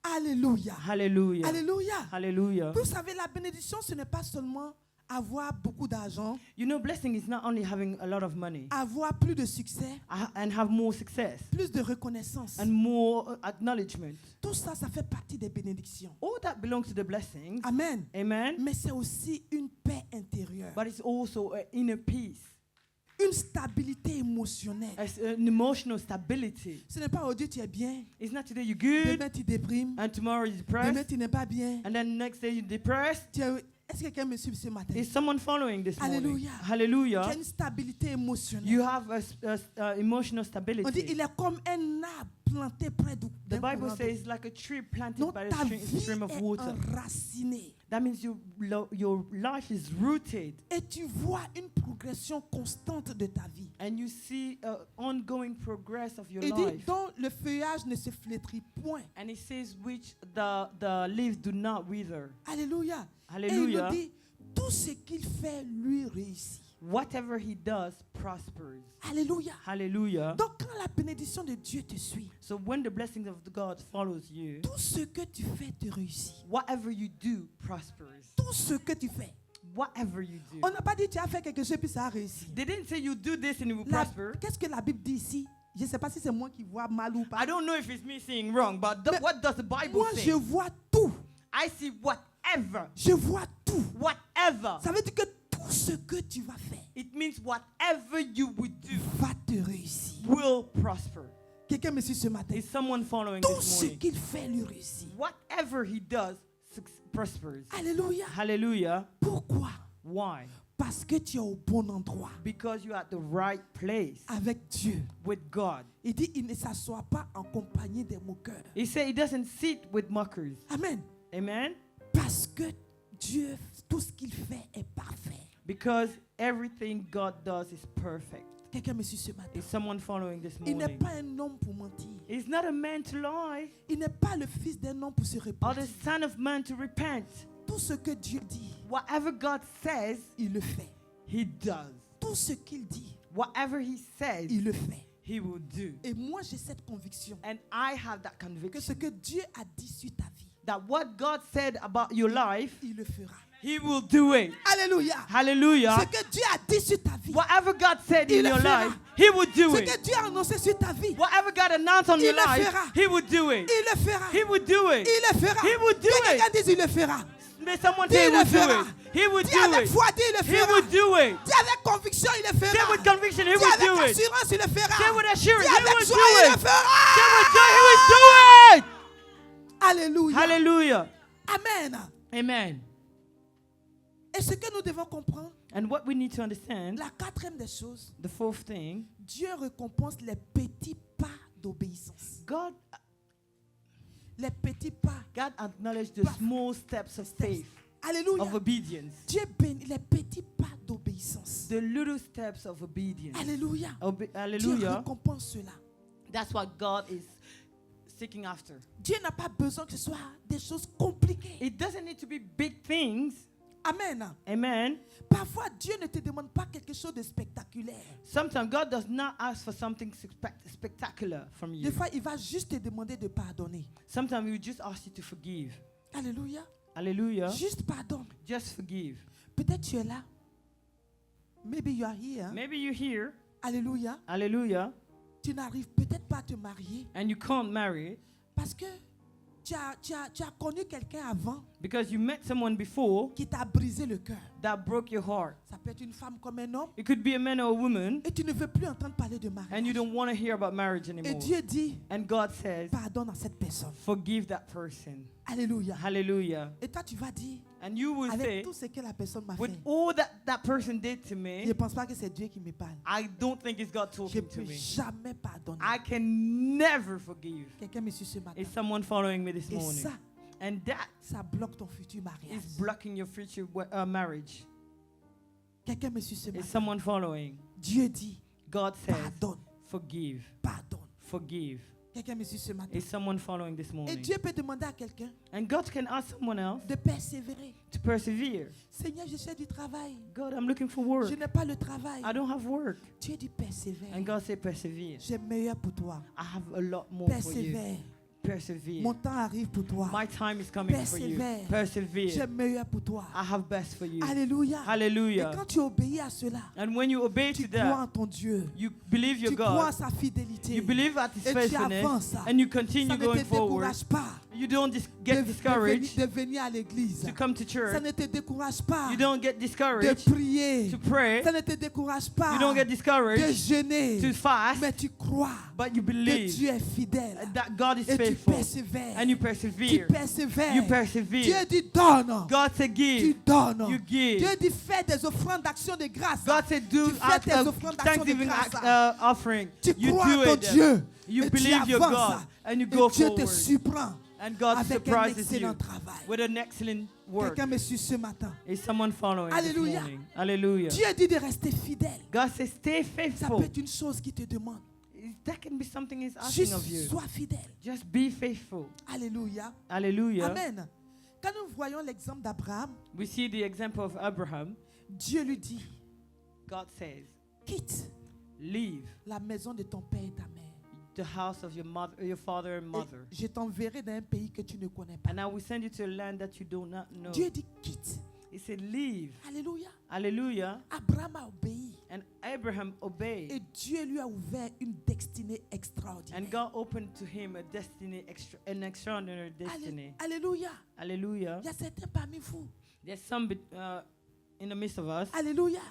Speaker 1: Alléluia.
Speaker 2: Hallelujah.
Speaker 1: Alléluia.
Speaker 2: Hallelujah.
Speaker 1: Vous savez, la bénédiction, ce n'est pas seulement avoir beaucoup d'argent,
Speaker 2: You know, blessing is not only having a lot of money
Speaker 1: avoir plus de succès,
Speaker 2: and have more success
Speaker 1: plus de reconnaissance.
Speaker 2: and more acknowledgement.
Speaker 1: Tout ça, ça fait partie des bénédictions.
Speaker 2: All that belongs to the blessings.
Speaker 1: Amen.
Speaker 2: Amen.
Speaker 1: Mais c'est aussi une paix intérieure,
Speaker 2: But it's also an inner peace,
Speaker 1: une stabilité émotionnelle.
Speaker 2: an emotional stability.
Speaker 1: Ce n'est pas aujourd'hui tu es bien,
Speaker 2: It's not today you're good
Speaker 1: demain tu déprimes,
Speaker 2: and tomorrow you're
Speaker 1: demain
Speaker 2: depressed
Speaker 1: tu n'es pas bien.
Speaker 2: and then next day you're depressed.
Speaker 1: Est-ce que quelqu'un me suit ce matin?
Speaker 2: Is someone following this morning?
Speaker 1: Hallelujah. Tu
Speaker 2: Hallelujah.
Speaker 1: as une stabilité émotionnelle.
Speaker 2: You have a emotional
Speaker 1: On dit
Speaker 2: stability.
Speaker 1: il est comme un arbre planté près
Speaker 2: The
Speaker 1: d'un
Speaker 2: Bible
Speaker 1: courant d'eau.
Speaker 2: says like a tree planted
Speaker 1: Donc
Speaker 2: by
Speaker 1: ta
Speaker 2: a
Speaker 1: vie
Speaker 2: stream of
Speaker 1: est
Speaker 2: water.
Speaker 1: enracinée.
Speaker 2: That means your life is rooted,
Speaker 1: Et tu vois une progression constante de ta vie.
Speaker 2: and you see ongoing progress of your
Speaker 1: Il dit
Speaker 2: life.
Speaker 1: dont le feuillage ne se flétrit point.
Speaker 2: And it says which the leaves do not wither.
Speaker 1: Alléluia.
Speaker 2: Hallelujah.
Speaker 1: Et il dit tout ce qu'il fait lui réussit.
Speaker 2: Whatever he does prospers.
Speaker 1: Alléluia.
Speaker 2: Hallelujah.
Speaker 1: Donc quand la bénédiction de Dieu te suit,
Speaker 2: So when the blessings of the God follows you,
Speaker 1: tout ce que tu fais te réussit.
Speaker 2: whatever you do prospers.
Speaker 1: Tout ce que tu fais.
Speaker 2: Whatever you do.
Speaker 1: On n'a pas dit tu as fait quelque chose puis ça a réussi.
Speaker 2: They didn't say you do this and it will
Speaker 1: La-
Speaker 2: prosper.
Speaker 1: Qu'est-ce que la Bible dit ici? Je ne sais pas si c'est moi qui vois mal ou pas.
Speaker 2: I don't know if it's me saying wrong, but
Speaker 1: Mais
Speaker 2: what does the Bible
Speaker 1: Moi,
Speaker 2: say?
Speaker 1: je vois tout.
Speaker 2: I see whatever.
Speaker 1: Je vois tout.
Speaker 2: Whatever.
Speaker 1: Ça veut dire que tout ce que tu vas faire
Speaker 2: It means whatever you would do
Speaker 1: va te réussir.
Speaker 2: will prosper.
Speaker 1: Quelqu'un me suit ce matin.
Speaker 2: Is someone following
Speaker 1: Tout
Speaker 2: this
Speaker 1: ce
Speaker 2: morning?
Speaker 1: qu'il fait lui réussit.
Speaker 2: Whatever he does prospers.
Speaker 1: Alléluia.
Speaker 2: Hallelujah.
Speaker 1: Pourquoi?
Speaker 2: Why?
Speaker 1: Parce que tu es au bon endroit
Speaker 2: Because you're at the right place
Speaker 1: avec Dieu.
Speaker 2: with God.
Speaker 1: Il dit il ne s'assoit pas en compagnie des moqueurs.
Speaker 2: He said he doesn't sit with mockers.
Speaker 1: Amen.
Speaker 2: Amen.
Speaker 1: Parce que Dieu, tout ce qu'il fait est parfait.
Speaker 2: Because everything God does is perfect.
Speaker 1: Quelqu'un me suit ce matin.
Speaker 2: Is someone following this
Speaker 1: Il n'est
Speaker 2: morning?
Speaker 1: pas un homme pour mentir.
Speaker 2: He's not a man to lie,
Speaker 1: Il n'est pas le fils d'un homme pour se
Speaker 2: or
Speaker 1: repentir.
Speaker 2: the son of man to repent.
Speaker 1: Tout ce que Dieu dit,
Speaker 2: Whatever God says,
Speaker 1: il le fait.
Speaker 2: he does.
Speaker 1: Tout ce qu'il dit,
Speaker 2: Whatever he says,
Speaker 1: il le fait.
Speaker 2: he will do.
Speaker 1: Et moi, j'ai cette conviction
Speaker 2: And I have that
Speaker 1: que
Speaker 2: conviction
Speaker 1: ce que Dieu a dit sur ta vie,
Speaker 2: that what God said about your life,
Speaker 1: il le fera.
Speaker 2: he will do it.
Speaker 1: Alléluia.
Speaker 2: Hallelujah.
Speaker 1: Ce que Dieu a dit sur ta vie,
Speaker 2: Whatever God said
Speaker 1: Il
Speaker 2: in
Speaker 1: le
Speaker 2: your
Speaker 1: fera.
Speaker 2: life, he will do
Speaker 1: ce
Speaker 2: it.
Speaker 1: que Dieu a annoncé sur ta vie,
Speaker 2: Whatever God announced on
Speaker 1: Il
Speaker 2: your
Speaker 1: le
Speaker 2: life,
Speaker 1: fera.
Speaker 2: he will do it.
Speaker 1: il le fera.
Speaker 2: He will do it.
Speaker 1: Il le fera.
Speaker 2: He will do
Speaker 1: Que quelqu'un
Speaker 2: it.
Speaker 1: dise, il le fera.
Speaker 2: May someone
Speaker 1: Dis,
Speaker 2: say he
Speaker 1: il
Speaker 2: will
Speaker 1: le
Speaker 2: do
Speaker 1: fera.
Speaker 2: it. He will
Speaker 1: Dis
Speaker 2: do
Speaker 1: avec
Speaker 2: it.
Speaker 1: foi, dis, il le
Speaker 2: He
Speaker 1: fera.
Speaker 2: will do it.
Speaker 1: Dis avec conviction, il le
Speaker 2: Say
Speaker 1: fera.
Speaker 2: with conviction, he
Speaker 1: Dis
Speaker 2: will
Speaker 1: avec
Speaker 2: do it.
Speaker 1: assurance, il le fera.
Speaker 2: Say with assurance,
Speaker 1: Dis
Speaker 2: he
Speaker 1: avec
Speaker 2: will
Speaker 1: joie,
Speaker 2: do
Speaker 1: il le
Speaker 2: it.
Speaker 1: fera.
Speaker 2: Say with joy, he will do it.
Speaker 1: Alléluia.
Speaker 2: Hallelujah.
Speaker 1: Amen.
Speaker 2: Amen.
Speaker 1: Et ce que nous devons comprendre,
Speaker 2: And what we need to understand,
Speaker 1: la quatrième des choses,
Speaker 2: the fourth thing,
Speaker 1: Dieu récompense les petits pas d'obéissance.
Speaker 2: God
Speaker 1: Les petits pas.
Speaker 2: acknowledged the small steps of faith,
Speaker 1: Alléluia.
Speaker 2: of obedience.
Speaker 1: Dieu bénit les petits pas d'obéissance.
Speaker 2: The little steps of obedience.
Speaker 1: Alléluia. Dieu
Speaker 2: Hallelujah.
Speaker 1: récompense cela.
Speaker 2: That's what God is seeking after.
Speaker 1: Dieu n'a pas besoin que ce soit des choses compliquées.
Speaker 2: It doesn't need to be big things.
Speaker 1: Amen.
Speaker 2: Amen.
Speaker 1: Parfois, Dieu ne te demande pas quelque chose de spectaculaire.
Speaker 2: Sometimes God does not ask for something spectacular from
Speaker 1: Des
Speaker 2: you.
Speaker 1: fois, il va juste te demander de pardonner.
Speaker 2: Sometimes He will just ask you to forgive.
Speaker 1: Alléluia.
Speaker 2: Hallelujah.
Speaker 1: Juste pardonne.
Speaker 2: Just forgive.
Speaker 1: Peut-être tu es là. Maybe you are here.
Speaker 2: Maybe you're here.
Speaker 1: Alléluia.
Speaker 2: Hallelujah.
Speaker 1: Tu n'arrives peut-être pas à te marier
Speaker 2: And you can't marry
Speaker 1: parce que tu as connu quelqu'un avant
Speaker 2: because you met someone before
Speaker 1: qui t'a brisé le cœur.
Speaker 2: that broke your heart.
Speaker 1: Ça peut être une femme comme un homme
Speaker 2: It could be a man or a woman,
Speaker 1: et tu ne veux plus entendre parler de
Speaker 2: and
Speaker 1: mariage.
Speaker 2: you don't want to hear about marriage
Speaker 1: Et
Speaker 2: anymore.
Speaker 1: Dieu dit,
Speaker 2: And God says,
Speaker 1: pardonne à cette personne.
Speaker 2: forgive that person.
Speaker 1: Alléluia.
Speaker 2: Hallelujah.
Speaker 1: Et toi, tu vas dire,
Speaker 2: And you will
Speaker 1: avec
Speaker 2: say,
Speaker 1: tout ce que la personne m'a
Speaker 2: with
Speaker 1: fait,
Speaker 2: all that person did to
Speaker 1: je
Speaker 2: me,
Speaker 1: ne pense pas que c'est Dieu qui me parle.
Speaker 2: I don't think it's God
Speaker 1: Je ne
Speaker 2: talking to
Speaker 1: peux
Speaker 2: me.
Speaker 1: jamais pardonner.
Speaker 2: I can never forgive.
Speaker 1: Quelqu'un me suit ce matin.
Speaker 2: Is someone following me this
Speaker 1: Et
Speaker 2: morning?
Speaker 1: ça,
Speaker 2: And that
Speaker 1: ça bloque ton futur mariage.
Speaker 2: is blocking your future marriage.
Speaker 1: Quelqu'un me suit ce
Speaker 2: Is
Speaker 1: matin.
Speaker 2: someone following?
Speaker 1: Dieu dit,
Speaker 2: God says,
Speaker 1: pardonne,
Speaker 2: forgive,
Speaker 1: pardonne.
Speaker 2: forgive.
Speaker 1: Quelqu'un me suit ce matin.
Speaker 2: Is someone following this
Speaker 1: Et
Speaker 2: morning?
Speaker 1: Dieu peut demander à quelqu'un
Speaker 2: And God can ask someone else
Speaker 1: de persévérer.
Speaker 2: to persevere.
Speaker 1: Seigneur, je cherche du travail.
Speaker 2: God, I'm looking for work.
Speaker 1: Je n'ai pas le travail.
Speaker 2: I don't have work.
Speaker 1: Dieu dit persévère.
Speaker 2: And God said, persevere.
Speaker 1: J'ai meilleur pour toi.
Speaker 2: I have a lot more for you.
Speaker 1: Persévère.
Speaker 2: Persevere.
Speaker 1: Mon temps arrive pour toi.
Speaker 2: My time is coming for you.
Speaker 1: Persevere. J'ai
Speaker 2: Persevere.
Speaker 1: meilleur pour toi.
Speaker 2: I have best for you.
Speaker 1: Alléluia. Et
Speaker 2: Hallelujah.
Speaker 1: quand tu obéis à cela,
Speaker 2: And when you obey
Speaker 1: tu
Speaker 2: to
Speaker 1: crois
Speaker 2: that,
Speaker 1: en ton Dieu.
Speaker 2: you believe your
Speaker 1: Tu crois en
Speaker 2: God,
Speaker 1: sa fidélité.
Speaker 2: you believe at His
Speaker 1: Et tu
Speaker 2: faithfulness,
Speaker 1: avances.
Speaker 2: and you
Speaker 1: Ça
Speaker 2: continue
Speaker 1: ne te
Speaker 2: going forward.
Speaker 1: décourage pas
Speaker 2: You don't get discouraged
Speaker 1: de venir à l'église.
Speaker 2: to come to
Speaker 1: Ça
Speaker 2: church.
Speaker 1: ne te décourage pas
Speaker 2: You don't get
Speaker 1: de
Speaker 2: discouraged
Speaker 1: prier.
Speaker 2: to pray.
Speaker 1: Ça ne te décourage pas
Speaker 2: You don't get
Speaker 1: de
Speaker 2: discouraged
Speaker 1: jeûner.
Speaker 2: to fast,
Speaker 1: Mais tu crois
Speaker 2: but you
Speaker 1: que
Speaker 2: believe
Speaker 1: Dieu est fidèle.
Speaker 2: that God is
Speaker 1: Et tu
Speaker 2: faithful,
Speaker 1: persévères.
Speaker 2: and you
Speaker 1: Tu
Speaker 2: persevere.
Speaker 1: persévères.
Speaker 2: You
Speaker 1: Dieu
Speaker 2: persevere.
Speaker 1: dit donne.
Speaker 2: God said,
Speaker 1: Tu
Speaker 2: give.
Speaker 1: donnes.
Speaker 2: You give.
Speaker 1: Dieu dit fais des offrandes d'action de grâce.
Speaker 2: God said, do
Speaker 1: Tu fais tes
Speaker 2: act
Speaker 1: offrandes
Speaker 2: of
Speaker 1: d'action de
Speaker 2: thanksgiving
Speaker 1: grâce.
Speaker 2: offering.
Speaker 1: Tu
Speaker 2: You
Speaker 1: crois
Speaker 2: do
Speaker 1: en ton
Speaker 2: it.
Speaker 1: Dieu.
Speaker 2: You
Speaker 1: et
Speaker 2: believe
Speaker 1: tu
Speaker 2: your
Speaker 1: avances.
Speaker 2: God, and you
Speaker 1: Et
Speaker 2: go
Speaker 1: Dieu te
Speaker 2: forward.
Speaker 1: surprend
Speaker 2: And God
Speaker 1: avec un
Speaker 2: surprises you
Speaker 1: excellent travail.
Speaker 2: with an excellent work.
Speaker 1: Quelqu'un me suit ce matin.
Speaker 2: Is someone following this
Speaker 1: Alléluia.
Speaker 2: morning? Hallelujah.
Speaker 1: Dieu dit de rester fidèle.
Speaker 2: God says, stay
Speaker 1: Ça
Speaker 2: faithful.
Speaker 1: peut être une chose qui te demande.
Speaker 2: That can be something He's asking
Speaker 1: Juste
Speaker 2: of you.
Speaker 1: sois fidèle.
Speaker 2: Just be faithful.
Speaker 1: Alléluia.
Speaker 2: Hallelujah.
Speaker 1: Amen. Quand nous voyons l'exemple d'Abraham,
Speaker 2: We see the example of Abraham.
Speaker 1: Dieu lui dit,
Speaker 2: God says,
Speaker 1: quitte
Speaker 2: leave
Speaker 1: la maison de ton père et ta mère.
Speaker 2: the house of your mother, your father and
Speaker 1: Et
Speaker 2: mother,
Speaker 1: je t'enverrai dans un pays que tu ne connais pas.
Speaker 2: and I will send you to a land that you do not know.
Speaker 1: Dieu dit quitte.
Speaker 2: He said, leave.
Speaker 1: Alléluia.
Speaker 2: Hallelujah.
Speaker 1: Abraham a obéi.
Speaker 2: And Abraham obeyed.
Speaker 1: Et Dieu lui a ouvert une destinée extraordinaire.
Speaker 2: And God opened to him a destiny, an extraordinary destiny.
Speaker 1: Alléluia.
Speaker 2: Hallelujah.
Speaker 1: Il y a certains parmi vous.
Speaker 2: There's some in the midst of us.
Speaker 1: Alléluia.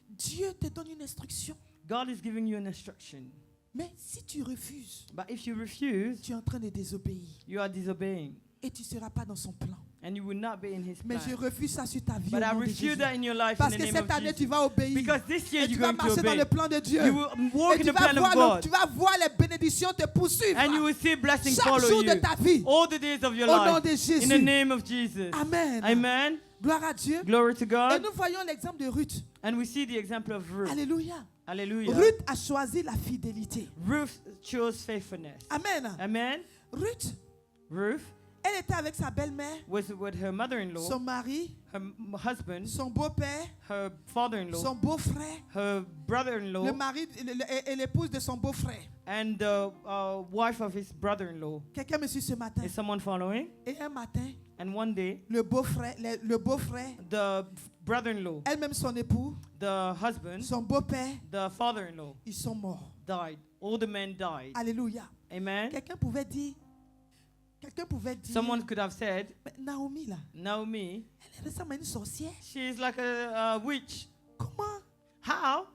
Speaker 1: Dieu te donne une instruction.
Speaker 2: God is giving you an instruction.
Speaker 1: Mais si tu refuses,
Speaker 2: But if you refuse,
Speaker 1: tu es en train de désobéir.
Speaker 2: you are disobeying.
Speaker 1: Et tu ne seras pas dans son plan.
Speaker 2: And you will not be in His
Speaker 1: Mais je
Speaker 2: plan.
Speaker 1: refuse ça sur ta vie.
Speaker 2: But
Speaker 1: Au
Speaker 2: I
Speaker 1: nom de
Speaker 2: refuse
Speaker 1: Jésus.
Speaker 2: that in your life
Speaker 1: Parce
Speaker 2: in
Speaker 1: que
Speaker 2: the name
Speaker 1: cette
Speaker 2: of
Speaker 1: année, tu
Speaker 2: Jesus.
Speaker 1: vas obéir.
Speaker 2: Because this year
Speaker 1: Et tu
Speaker 2: you're
Speaker 1: vas
Speaker 2: going to
Speaker 1: marcher dans
Speaker 2: obey.
Speaker 1: le plan de Dieu.
Speaker 2: You will walk
Speaker 1: Et
Speaker 2: in
Speaker 1: tu
Speaker 2: the plan of God.
Speaker 1: tu vas voir les bénédictions te poursuivre.
Speaker 2: And you will see blessings
Speaker 1: Chaque
Speaker 2: follow
Speaker 1: jour de
Speaker 2: you
Speaker 1: ta vie.
Speaker 2: all the days of your
Speaker 1: Au nom
Speaker 2: life.
Speaker 1: de Jésus.
Speaker 2: In the name of Jesus.
Speaker 1: Amen.
Speaker 2: Amen.
Speaker 1: Gloire à Dieu.
Speaker 2: Glory to
Speaker 1: Et
Speaker 2: God.
Speaker 1: nous voyons l'exemple de Ruth.
Speaker 2: And we see the example of Ruth.
Speaker 1: Alléluia.
Speaker 2: Hallelujah.
Speaker 1: Ruth a choisi la fidélité.
Speaker 2: Ruth chose faithfulness.
Speaker 1: Amen.
Speaker 2: Amen.
Speaker 1: Ruth,
Speaker 2: Ruth
Speaker 1: elle était avec sa belle-mère,
Speaker 2: was with her mother-in-law,
Speaker 1: son mari,
Speaker 2: her husband,
Speaker 1: son beau-père,
Speaker 2: her father-in-law,
Speaker 1: son beau-frère,
Speaker 2: her brother-in-law,
Speaker 1: le mari et l'épouse de son beau-frère.
Speaker 2: and the wife of his brother-in-law.
Speaker 1: Quelqu'un me suit ce matin.
Speaker 2: Is someone following?
Speaker 1: Et un matin,
Speaker 2: And one day,
Speaker 1: le beau-frère,
Speaker 2: the brother-in-law,
Speaker 1: elle-même son époux,
Speaker 2: the husband,
Speaker 1: son beau-père,
Speaker 2: the father-in-law
Speaker 1: ils sont morts.
Speaker 2: died. All the men died.
Speaker 1: Alléluia.
Speaker 2: Amen.
Speaker 1: Quelqu'un pouvait dire,
Speaker 2: Someone could have said,
Speaker 1: mais Naomi là,
Speaker 2: Naomi,
Speaker 1: elle ressemble à une sorcière.
Speaker 2: she's like a witch.
Speaker 1: Comment?
Speaker 2: How?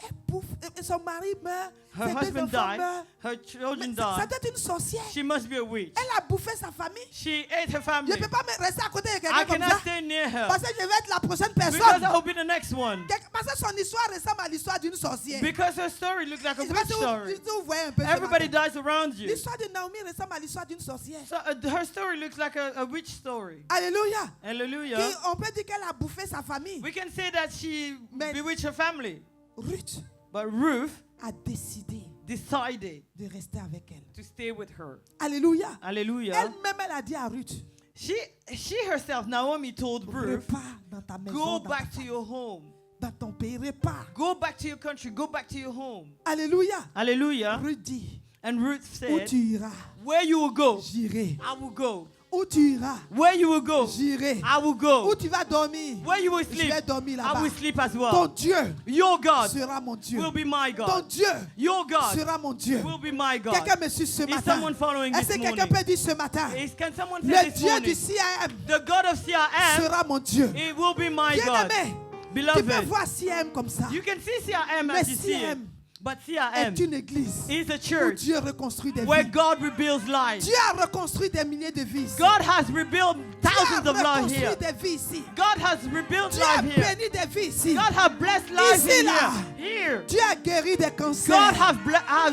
Speaker 1: Elle bouffe, son mari meurt,
Speaker 2: Her
Speaker 1: ses deux
Speaker 2: husband
Speaker 1: enfants
Speaker 2: died,
Speaker 1: meurent.
Speaker 2: her children
Speaker 1: Mais ça
Speaker 2: died.
Speaker 1: doit être une sorcière.
Speaker 2: She must be a witch.
Speaker 1: Elle a bouffé sa famille.
Speaker 2: She ate her
Speaker 1: Je
Speaker 2: family.
Speaker 1: ne peux pas me rester à côté de
Speaker 2: I
Speaker 1: quelqu'un comme
Speaker 2: cannot
Speaker 1: ça.
Speaker 2: stay near her
Speaker 1: Parce que je vais être la prochaine
Speaker 2: because
Speaker 1: personne.
Speaker 2: I will be the next one.
Speaker 1: Parce que son histoire ressemble à l'histoire d'une sorcière.
Speaker 2: Because her story looks like a
Speaker 1: Je sais pas
Speaker 2: witch
Speaker 1: si
Speaker 2: story.
Speaker 1: vous voyez un peu ce
Speaker 2: Everybody
Speaker 1: matin.
Speaker 2: dies around you.
Speaker 1: L'histoire de Naomi ressemble à l'histoire d'une sorcière.
Speaker 2: So her story looks like a witch story.
Speaker 1: Alléluia.
Speaker 2: Hallelujah.
Speaker 1: On peut dire qu'elle a bouffé sa famille.
Speaker 2: We can say that she
Speaker 1: Mais-
Speaker 2: bewitched her family.
Speaker 1: Ruth
Speaker 2: But Ruth
Speaker 1: a décidé
Speaker 2: decided
Speaker 1: de rester avec elle.
Speaker 2: to stay with her.
Speaker 1: Alléluia.
Speaker 2: Hallelujah.
Speaker 1: Elle-même, elle a dit à Ruth,
Speaker 2: She herself, Naomi, told Ruth,
Speaker 1: repars dans ta maison,
Speaker 2: go
Speaker 1: dans,
Speaker 2: back to your home.
Speaker 1: dans ton pays, repars.
Speaker 2: Go back to your country. Go back to your home.
Speaker 1: Alléluia.
Speaker 2: Hallelujah.
Speaker 1: Ruth dit,
Speaker 2: And Ruth
Speaker 1: où
Speaker 2: said,
Speaker 1: tu iras,
Speaker 2: where you will go,
Speaker 1: j'irai.
Speaker 2: I will go.
Speaker 1: Où tu iras,
Speaker 2: Where you will go,
Speaker 1: j'irai.
Speaker 2: I will
Speaker 1: Où
Speaker 2: go.
Speaker 1: tu vas dormir,
Speaker 2: Where you will
Speaker 1: je
Speaker 2: sleep,
Speaker 1: vais dormir
Speaker 2: I
Speaker 1: là-bas.
Speaker 2: will sleep as
Speaker 1: Ton
Speaker 2: well.
Speaker 1: Dieu
Speaker 2: Your God
Speaker 1: sera mon Dieu.
Speaker 2: will be my
Speaker 1: Ton
Speaker 2: God.
Speaker 1: Dieu
Speaker 2: Your God
Speaker 1: sera mon Dieu.
Speaker 2: will be my God.
Speaker 1: Quelqu'un me suit ce
Speaker 2: Is
Speaker 1: matin.
Speaker 2: someone following
Speaker 1: Est-ce
Speaker 2: this
Speaker 1: que quelqu'un
Speaker 2: morning?
Speaker 1: peut dire ce matin,
Speaker 2: Can someone say
Speaker 1: le
Speaker 2: this
Speaker 1: Dieu du
Speaker 2: morning?
Speaker 1: CIM
Speaker 2: The God of CRM,
Speaker 1: sera mon Dieu.
Speaker 2: it will be my God.
Speaker 1: Bien-aimé, tu peux
Speaker 2: Beloved,
Speaker 1: voir CIM comme ça.
Speaker 2: you can see CRM
Speaker 1: Mais
Speaker 2: as you see it,
Speaker 1: CIM
Speaker 2: but
Speaker 1: est
Speaker 2: CRM
Speaker 1: une église
Speaker 2: is a
Speaker 1: où
Speaker 2: church
Speaker 1: Dieu reconstruit des
Speaker 2: where
Speaker 1: vies.
Speaker 2: God rebuilds lives.
Speaker 1: Dieu a reconstruit des milliers de vies ici.
Speaker 2: God has rebuilt thousands
Speaker 1: Dieu
Speaker 2: of
Speaker 1: a
Speaker 2: lives here.
Speaker 1: reconstruit des vies ici.
Speaker 2: God has rebuilt
Speaker 1: Dieu a
Speaker 2: lives here.
Speaker 1: béni des vies ici.
Speaker 2: God has blessed lives
Speaker 1: Ici,
Speaker 2: in
Speaker 1: là.
Speaker 2: here.
Speaker 1: Dieu a guéri des
Speaker 2: God
Speaker 1: cancers.
Speaker 2: has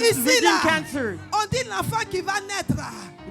Speaker 1: Ici,
Speaker 2: redeemed
Speaker 1: là.
Speaker 2: cancer.
Speaker 1: On dit l'enfant qui va naître,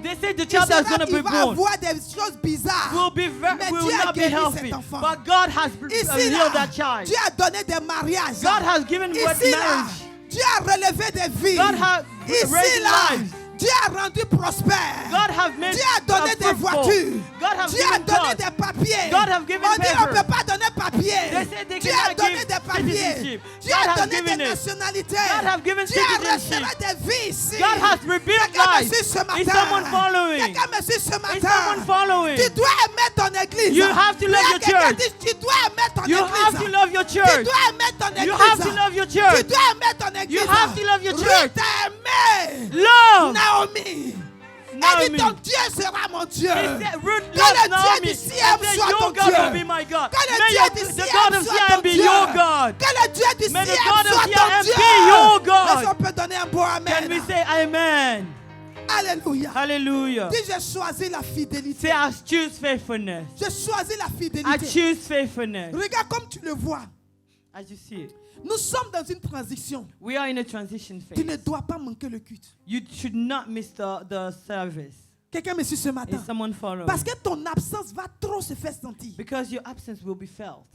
Speaker 2: They say the
Speaker 1: il,
Speaker 2: child that's going to
Speaker 1: il
Speaker 2: be
Speaker 1: va
Speaker 2: born
Speaker 1: avoir des choses bizarres.
Speaker 2: will
Speaker 1: Mais
Speaker 2: will
Speaker 1: Dieu a
Speaker 2: not be
Speaker 1: guéri
Speaker 2: healthy.
Speaker 1: cet enfant.
Speaker 2: But God has
Speaker 1: Ici, là,
Speaker 2: healed that child.
Speaker 1: Dieu a donné des mariages.
Speaker 2: God has given what
Speaker 1: Ici, là,
Speaker 2: marriage.
Speaker 1: Dieu a relevé des vies.
Speaker 2: God has
Speaker 1: Ici,
Speaker 2: raised
Speaker 1: là,
Speaker 2: lives.
Speaker 1: Dieu a rendu prospère.
Speaker 2: God has made
Speaker 1: Dieu a donné des
Speaker 2: fruitful.
Speaker 1: voitures.
Speaker 2: God has
Speaker 1: Dieu a
Speaker 2: given
Speaker 1: donné
Speaker 2: jobs.
Speaker 1: des papiers.
Speaker 2: God has given
Speaker 1: On dit on ne
Speaker 2: paper.
Speaker 1: peut pas donner papier.
Speaker 2: They say they
Speaker 1: Dieu a
Speaker 2: cannot
Speaker 1: donné
Speaker 2: give
Speaker 1: des papiers.
Speaker 2: citizenship.
Speaker 1: Dieu
Speaker 2: God
Speaker 1: a
Speaker 2: has
Speaker 1: donné
Speaker 2: given
Speaker 1: des
Speaker 2: it.
Speaker 1: nationalités.
Speaker 2: God has given
Speaker 1: Dieu a
Speaker 2: citizenship.
Speaker 1: restauré des vies ici.
Speaker 2: God has rebuilt
Speaker 1: Quelqu'un me
Speaker 2: lives.
Speaker 1: suit ce matin.
Speaker 2: Is someone following?
Speaker 1: Quelqu'un me suit ce
Speaker 2: Is
Speaker 1: matin.
Speaker 2: someone following?
Speaker 1: Tu dois aimer ton église.
Speaker 2: You have to love
Speaker 1: Regarde
Speaker 2: your
Speaker 1: quelqu'un
Speaker 2: church.
Speaker 1: dit, tu dois aimer ton
Speaker 2: You
Speaker 1: église.
Speaker 2: have to love your
Speaker 1: Tu
Speaker 2: church.
Speaker 1: dois aimer ton église.
Speaker 2: You have to love your
Speaker 1: Tu
Speaker 2: church.
Speaker 1: dois aimer ton église.
Speaker 2: You have to love your
Speaker 1: Ruth
Speaker 2: church.
Speaker 1: a aimé
Speaker 2: Love.
Speaker 1: Naomi. Elle
Speaker 2: Naomi.
Speaker 1: dit ton Dieu sera mon Dieu.
Speaker 2: He said, Ruth
Speaker 1: Que
Speaker 2: loves
Speaker 1: le Dieu
Speaker 2: Naomi.
Speaker 1: du
Speaker 2: He
Speaker 1: ciel
Speaker 2: said,
Speaker 1: soit
Speaker 2: your
Speaker 1: ton
Speaker 2: God will be
Speaker 1: Dieu.
Speaker 2: my God.
Speaker 1: Que le
Speaker 2: May
Speaker 1: Dieu du
Speaker 2: the
Speaker 1: ciel
Speaker 2: God of
Speaker 1: soit
Speaker 2: CM
Speaker 1: ton
Speaker 2: be
Speaker 1: Dieu.
Speaker 2: your God.
Speaker 1: Que le Dieu du
Speaker 2: May the
Speaker 1: ciel
Speaker 2: God of
Speaker 1: soit ton
Speaker 2: CM
Speaker 1: Dieu.
Speaker 2: be your God.
Speaker 1: Est-ce qu'on peut donner un beau amen?
Speaker 2: Can we say amen?
Speaker 1: Alléluia.
Speaker 2: Hallelujah.
Speaker 1: Dis, j'ai choisi la fidélité.
Speaker 2: Say, I choose faithfulness.
Speaker 1: J'ai choisi la
Speaker 2: I
Speaker 1: fidélité.
Speaker 2: choose faithfulness.
Speaker 1: Regarde comme tu le vois.
Speaker 2: As you see it,
Speaker 1: Nous sommes dans une transition.
Speaker 2: we are in a transition
Speaker 1: Tu ne
Speaker 2: phase.
Speaker 1: dois pas manquer le culte.
Speaker 2: You should not miss the service.
Speaker 1: Quelqu'un me suit ce matin.
Speaker 2: Is someone following?
Speaker 1: Parce que ton absence va trop se faire sentir.
Speaker 2: Because your absence will be felt.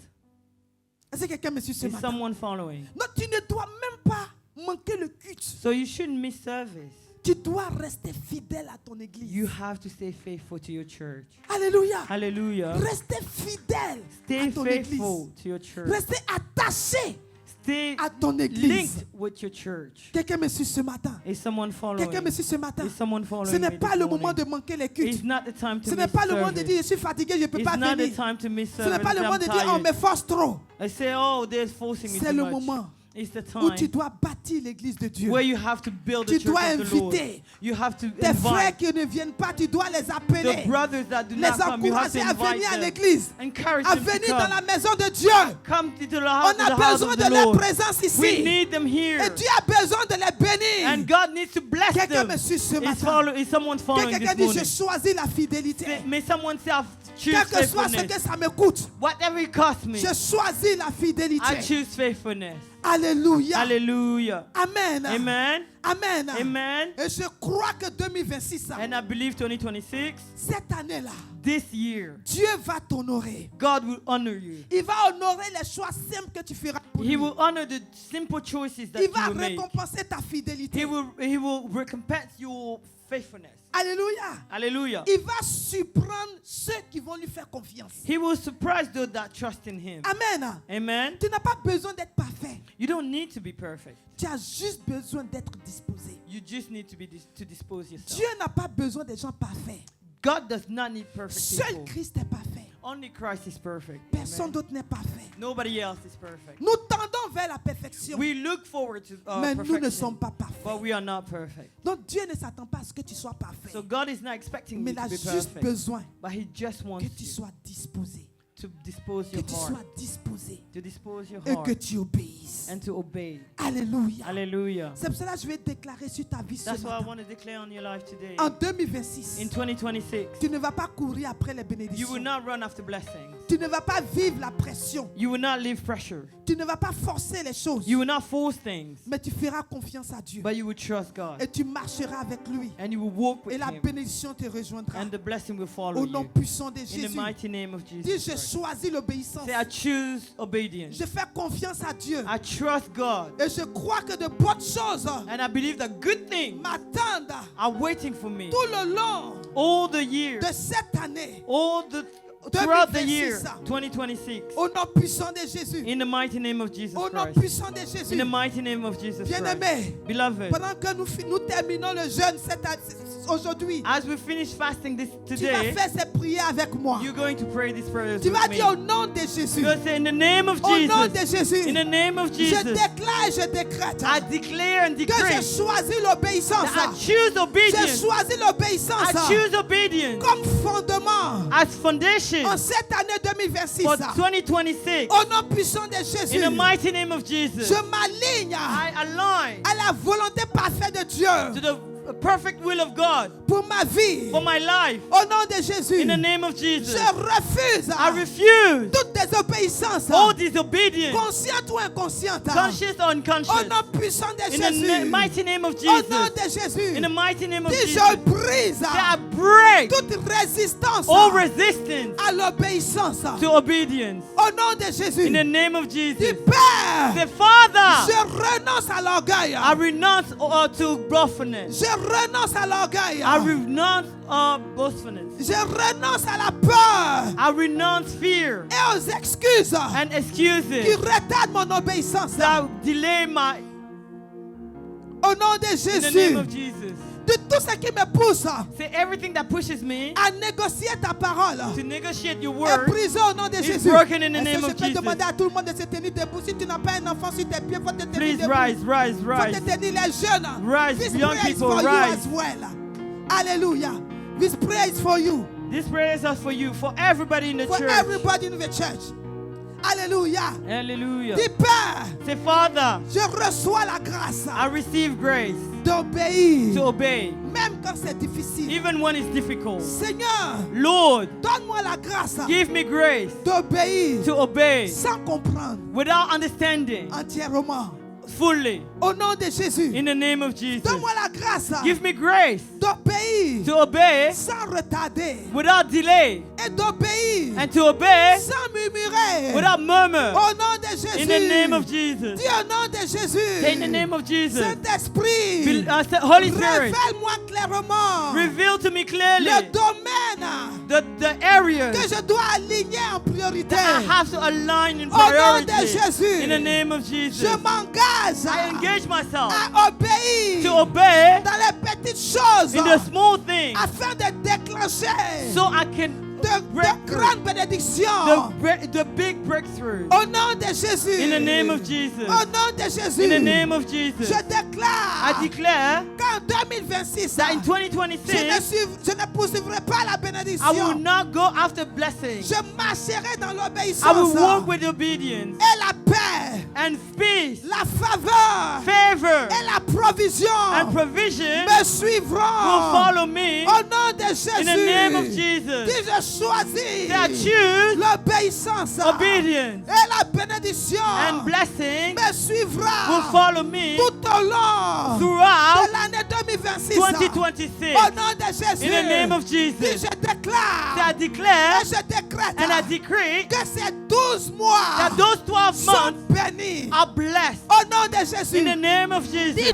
Speaker 1: Est-ce que quelqu'un me suit ce
Speaker 2: Is
Speaker 1: matin?
Speaker 2: someone following?
Speaker 1: Non, tu ne dois même pas manquer le culte.
Speaker 2: So you shouldn't miss service.
Speaker 1: Tu dois rester fidèle à ton église.
Speaker 2: You have to stay faithful to your church.
Speaker 1: Alléluia.
Speaker 2: Hallelujah.
Speaker 1: Restez fidèle
Speaker 2: Stay
Speaker 1: à ton église.
Speaker 2: faithful to your church.
Speaker 1: Restez attaché
Speaker 2: Stay
Speaker 1: à ton église.
Speaker 2: linked with your church.
Speaker 1: Quelqu'un me suit ce matin.
Speaker 2: Is someone following?
Speaker 1: Quelqu'un me suit ce matin.
Speaker 2: Is someone following?
Speaker 1: Ce n'est
Speaker 2: me
Speaker 1: pas
Speaker 2: this
Speaker 1: le
Speaker 2: morning?
Speaker 1: moment de manquer les cultes.
Speaker 2: It's not the time to
Speaker 1: Ce n'est
Speaker 2: miss
Speaker 1: pas le moment de
Speaker 2: service.
Speaker 1: dire je suis fatigué, je ne peux
Speaker 2: It's
Speaker 1: pas
Speaker 2: not the
Speaker 1: venir.
Speaker 2: time to miss
Speaker 1: Ce n'est
Speaker 2: service.
Speaker 1: pas le moment
Speaker 2: I'm
Speaker 1: de dire on me
Speaker 2: tired.
Speaker 1: force trop.
Speaker 2: I say, oh, they're forcing me
Speaker 1: C'est
Speaker 2: too
Speaker 1: le
Speaker 2: much.
Speaker 1: moment
Speaker 2: It's the
Speaker 1: où tu
Speaker 2: time
Speaker 1: dois bâtir l'église de Dieu.
Speaker 2: where you have to build the
Speaker 1: Tu
Speaker 2: church
Speaker 1: dois
Speaker 2: of the Lord.
Speaker 1: inviter
Speaker 2: You have to
Speaker 1: tes frères
Speaker 2: invite
Speaker 1: qui ne viennent pas, tu dois les
Speaker 2: the
Speaker 1: appeler,
Speaker 2: brothers that do
Speaker 1: les
Speaker 2: not come. You have to
Speaker 1: encourager à venir à
Speaker 2: invite them.
Speaker 1: l'église,
Speaker 2: Encourage
Speaker 1: à
Speaker 2: them to
Speaker 1: venir dans la
Speaker 2: come.
Speaker 1: maison de Dieu.
Speaker 2: Come to the
Speaker 1: On
Speaker 2: house,
Speaker 1: a
Speaker 2: to the house
Speaker 1: besoin
Speaker 2: of
Speaker 1: de
Speaker 2: the
Speaker 1: leur
Speaker 2: Lord.
Speaker 1: présence
Speaker 2: We
Speaker 1: ici.
Speaker 2: need them here.
Speaker 1: Et Dieu a besoin de les bénir.
Speaker 2: And God needs to bless
Speaker 1: Quelqu'un
Speaker 2: them.
Speaker 1: me suit ce
Speaker 2: Is
Speaker 1: matin.
Speaker 2: someone
Speaker 1: Que
Speaker 2: following
Speaker 1: quelqu'un
Speaker 2: this
Speaker 1: dit,
Speaker 2: morning?
Speaker 1: j'ai choisi la fidélité.
Speaker 2: May someone say, I've choose
Speaker 1: Quel que soit ce que
Speaker 2: faithfulness.
Speaker 1: ça me coûte,
Speaker 2: Whatever it costs me,
Speaker 1: j'ai choisi la
Speaker 2: I
Speaker 1: fidélité.
Speaker 2: choose faithfulness.
Speaker 1: Alléluia.
Speaker 2: Hallelujah.
Speaker 1: Amen.
Speaker 2: Amen.
Speaker 1: Amen.
Speaker 2: Amen.
Speaker 1: Et je crois que 2026,
Speaker 2: And I believe 2026,
Speaker 1: cette année-là,
Speaker 2: this year,
Speaker 1: Dieu va t'honorer.
Speaker 2: God will honor you.
Speaker 1: Il va honorer les choix simples que tu feras pour
Speaker 2: He
Speaker 1: lui.
Speaker 2: will honor the simple choices that
Speaker 1: Il va
Speaker 2: you make.
Speaker 1: récompenser ta fidélité.
Speaker 2: He will recompense your faithfulness.
Speaker 1: Alléluia.
Speaker 2: Hallelujah.
Speaker 1: Il va surprendre ceux qui vont lui faire confiance.
Speaker 2: He will surprise those that trust in him.
Speaker 1: Amen.
Speaker 2: Amen.
Speaker 1: Tu n'as pas besoin d'être parfait.
Speaker 2: You don't need to be perfect.
Speaker 1: Tu as juste besoin d'être disposé.
Speaker 2: You just need to be to dispose yourself.
Speaker 1: Dieu n'a pas besoin des gens parfaits.
Speaker 2: God does not need perfect
Speaker 1: Seul
Speaker 2: people.
Speaker 1: Christ est parfait.
Speaker 2: Only Christ is perfect.
Speaker 1: Personne
Speaker 2: Amen.
Speaker 1: d'autre n'est parfait.
Speaker 2: Nobody else is perfect.
Speaker 1: Nous tendons vers la perfection.
Speaker 2: We look forward to
Speaker 1: Mais nous ne
Speaker 2: perfection,
Speaker 1: sommes pas parfaits.
Speaker 2: but we are not perfect.
Speaker 1: Donc Dieu ne s'attend pas à ce que tu sois parfait.
Speaker 2: So God is not expecting
Speaker 1: Mais
Speaker 2: you
Speaker 1: il a
Speaker 2: to be
Speaker 1: juste
Speaker 2: perfect,
Speaker 1: besoin
Speaker 2: but He just wants
Speaker 1: que tu
Speaker 2: you
Speaker 1: sois disposé.
Speaker 2: to dispose
Speaker 1: Que
Speaker 2: your
Speaker 1: tu
Speaker 2: heart,
Speaker 1: sois disposé.
Speaker 2: to dispose your
Speaker 1: Et que
Speaker 2: heart,
Speaker 1: tu obéisses.
Speaker 2: and to obey.
Speaker 1: Alléluia.
Speaker 2: Hallelujah.
Speaker 1: C'est pour cela que je vais déclarer sur ta vie ce
Speaker 2: That's what I
Speaker 1: matin.
Speaker 2: want to declare on your life today.
Speaker 1: En 2026,
Speaker 2: In 2026,
Speaker 1: tu ne vas pas courir après les
Speaker 2: you will
Speaker 1: bénédictions.
Speaker 2: not run after blessings.
Speaker 1: Tu ne vas pas vivre la pression.
Speaker 2: You will not live pressure.
Speaker 1: Tu ne vas pas forcer les choses.
Speaker 2: You will not force things,
Speaker 1: Mais tu feras confiance à Dieu.
Speaker 2: but you will trust God.
Speaker 1: Et tu marcheras avec lui.
Speaker 2: And you will walk
Speaker 1: Et
Speaker 2: with
Speaker 1: la
Speaker 2: Him.
Speaker 1: bénédiction te rejoindra.
Speaker 2: And the blessing will follow
Speaker 1: Au nom
Speaker 2: you.
Speaker 1: puissant de
Speaker 2: In the
Speaker 1: Jésus.
Speaker 2: mighty name of
Speaker 1: Dis,
Speaker 2: Jesus
Speaker 1: je
Speaker 2: Christ.
Speaker 1: choisis l'obéissance.
Speaker 2: Say, I choose obedience.
Speaker 1: Je fais confiance à Dieu.
Speaker 2: I trust God.
Speaker 1: Et je crois que de bonnes choses
Speaker 2: And I believe that good things
Speaker 1: m'attendent
Speaker 2: are waiting for me
Speaker 1: tout le long
Speaker 2: all the year,
Speaker 1: de cette année.
Speaker 2: throughout the
Speaker 1: 2026.
Speaker 2: year 2026.
Speaker 1: Au nom puissant de Jésus.
Speaker 2: In the mighty name of Jesus
Speaker 1: Au nom
Speaker 2: Christ.
Speaker 1: puissant de
Speaker 2: In
Speaker 1: Jésus.
Speaker 2: the mighty name of Jesus Christ.
Speaker 1: Bien-aimé,
Speaker 2: Beloved,
Speaker 1: pendant que nous terminons le jeûne aujourd'hui,
Speaker 2: as we finish fasting this
Speaker 1: tu vas
Speaker 2: today,
Speaker 1: faire ces prières avec moi.
Speaker 2: you're going to pray these prayers
Speaker 1: Tu vas
Speaker 2: with me.
Speaker 1: dire au nom de Jésus.
Speaker 2: You're going to say, in the name of
Speaker 1: Au nom de
Speaker 2: Jesus,
Speaker 1: Jésus.
Speaker 2: in the name of
Speaker 1: Je
Speaker 2: Jesus,
Speaker 1: déclare et je décrète
Speaker 2: I declare and
Speaker 1: que
Speaker 2: decree
Speaker 1: je choisis l'obéissance.
Speaker 2: that I choose
Speaker 1: Je
Speaker 2: obedience.
Speaker 1: choisis l'obéissance
Speaker 2: I choose obedience
Speaker 1: comme fondement
Speaker 2: as foundation
Speaker 1: en cette année 2026.
Speaker 2: for 2026.
Speaker 1: Au nom puissant de Jésus,
Speaker 2: In the mighty name of Jesus,
Speaker 1: je m'aligne
Speaker 2: I align
Speaker 1: à la volonté parfaite de Dieu
Speaker 2: to the perfect will of God
Speaker 1: pour ma vie.
Speaker 2: for my life.
Speaker 1: Au nom de Jésus,
Speaker 2: In the name of Jesus,
Speaker 1: je refuse
Speaker 2: I refuse
Speaker 1: toute désobéissance,
Speaker 2: all disobedience,
Speaker 1: consciente ou inconsciente.
Speaker 2: conscious or
Speaker 1: Au
Speaker 2: unconscious.
Speaker 1: nom puissant de
Speaker 2: In the
Speaker 1: Jésus,
Speaker 2: mighty name of
Speaker 1: au nom
Speaker 2: Jesus,
Speaker 1: de Jésus,
Speaker 2: in the mighty name of
Speaker 1: dis
Speaker 2: Jesus,
Speaker 1: je brise
Speaker 2: that I break
Speaker 1: toute résistance
Speaker 2: all resistance
Speaker 1: à l'obéissance.
Speaker 2: to obedience.
Speaker 1: Au nom de Jésus,
Speaker 2: In the name of
Speaker 1: dis
Speaker 2: Jesus,
Speaker 1: Père,
Speaker 2: the Father,
Speaker 1: je renonce à l'orgueil.
Speaker 2: I renounce to boastfulness.
Speaker 1: Je renonce à l'orgueil.
Speaker 2: I renounce boastfulness.
Speaker 1: Je renonce à la peur
Speaker 2: I renounce fear
Speaker 1: et aux excuses
Speaker 2: and
Speaker 1: qui
Speaker 2: excuses
Speaker 1: retardent mon obéissance.
Speaker 2: that delay my.
Speaker 1: Au nom de
Speaker 2: In the name
Speaker 1: Jésus,
Speaker 2: of Jesus,
Speaker 1: de tout ce qui me pousse
Speaker 2: say everything that pushes me
Speaker 1: à négocier ta parole
Speaker 2: to negotiate your
Speaker 1: est
Speaker 2: word.
Speaker 1: brisé au nom de
Speaker 2: is
Speaker 1: Jésus.
Speaker 2: broken in the
Speaker 1: Est-ce
Speaker 2: name
Speaker 1: que je
Speaker 2: of
Speaker 1: peux
Speaker 2: Jesus.
Speaker 1: demander à tout le monde de se tenir debout? Si tu n'as pas un enfant sur tes pieds, il faut te tenir
Speaker 2: Please
Speaker 1: debout.
Speaker 2: rise, rise,
Speaker 1: Il faut
Speaker 2: rise.
Speaker 1: te tenir les jeunes.
Speaker 2: Rise,
Speaker 1: This
Speaker 2: young
Speaker 1: prayer is
Speaker 2: people,
Speaker 1: for you
Speaker 2: rise.
Speaker 1: as well. Hallelujah. This prayer is for you.
Speaker 2: This prayer is for you, for everybody in the
Speaker 1: For
Speaker 2: church.
Speaker 1: everybody in the church. Hallelujah.
Speaker 2: Hallelujah.
Speaker 1: Dis Père,
Speaker 2: Say, Father,
Speaker 1: je reçois la grâce
Speaker 2: I receive grace
Speaker 1: d'obéir,
Speaker 2: to obey,
Speaker 1: même quand c'est difficile.
Speaker 2: even when it's difficult.
Speaker 1: Seigneur,
Speaker 2: Lord,
Speaker 1: donne-moi la grâce
Speaker 2: give me grace
Speaker 1: d'obéir
Speaker 2: to obey
Speaker 1: sans comprendre
Speaker 2: without understanding
Speaker 1: entièrement.
Speaker 2: fully.
Speaker 1: Au nom de Jésus,
Speaker 2: In the name of Jesus.
Speaker 1: donne-moi la grâce
Speaker 2: Give me grace
Speaker 1: d'obéir
Speaker 2: to obey
Speaker 1: sans retarder
Speaker 2: without delay
Speaker 1: et d'obéir
Speaker 2: and to obey
Speaker 1: sans murmurer.
Speaker 2: without murmur.
Speaker 1: Au nom de Jésus,
Speaker 2: In the name of Jesus.
Speaker 1: dis au nom de Jésus,
Speaker 2: Say in the name of Jesus.
Speaker 1: Saint-Esprit,
Speaker 2: Holy Spirit,
Speaker 1: révèle-moi clairement
Speaker 2: reveal to me clearly
Speaker 1: le domaine
Speaker 2: the areas
Speaker 1: que je dois aligner en priorité.
Speaker 2: that I have to align in
Speaker 1: Au nom de
Speaker 2: priority.
Speaker 1: Jésus,
Speaker 2: In the name of Jesus.
Speaker 1: je m'engage
Speaker 2: I engage myself
Speaker 1: à obéir
Speaker 2: to obey
Speaker 1: dans les petites choses
Speaker 2: in the small things
Speaker 1: afin de déclencher
Speaker 2: so I can
Speaker 1: de grandes bénédictions.
Speaker 2: the big breakthrough.
Speaker 1: Au nom de Jésus.
Speaker 2: In the name of Jesus.
Speaker 1: Au nom de Jésus.
Speaker 2: In the name of Jesus.
Speaker 1: Je déclare
Speaker 2: I declare
Speaker 1: qu'en 2026,
Speaker 2: that in
Speaker 1: je
Speaker 2: 2026,
Speaker 1: ne poursuivrai pas la
Speaker 2: I will
Speaker 1: bénédiction.
Speaker 2: not go after blessings.
Speaker 1: Je marcherai dans
Speaker 2: I will
Speaker 1: l'obéissance
Speaker 2: walk with obedience
Speaker 1: et la paix,
Speaker 2: and peace,
Speaker 1: la faveur
Speaker 2: favor,
Speaker 1: et la provision
Speaker 2: and provision
Speaker 1: me
Speaker 2: will
Speaker 1: suivront.
Speaker 2: follow me.
Speaker 1: Au nom de Jésus,
Speaker 2: In the name of Jesus.
Speaker 1: si je choisis
Speaker 2: That I choose
Speaker 1: l'obéissance
Speaker 2: obedience
Speaker 1: et la bénédiction
Speaker 2: and blessing
Speaker 1: me suivra
Speaker 2: will follow me
Speaker 1: tout long
Speaker 2: throughout
Speaker 1: de l'année 2026.
Speaker 2: 2026.
Speaker 1: Au nom de Jésus.
Speaker 2: In the name of
Speaker 1: Dis,
Speaker 2: Jesus.
Speaker 1: je déclare
Speaker 2: I declare
Speaker 1: et je décrète
Speaker 2: and I decree
Speaker 1: que ces 12 mois
Speaker 2: that those 12
Speaker 1: sont
Speaker 2: months
Speaker 1: bénis.
Speaker 2: are blessed.
Speaker 1: Au nom de
Speaker 2: In
Speaker 1: Jésus.
Speaker 2: the name of Jesus.
Speaker 1: Dis,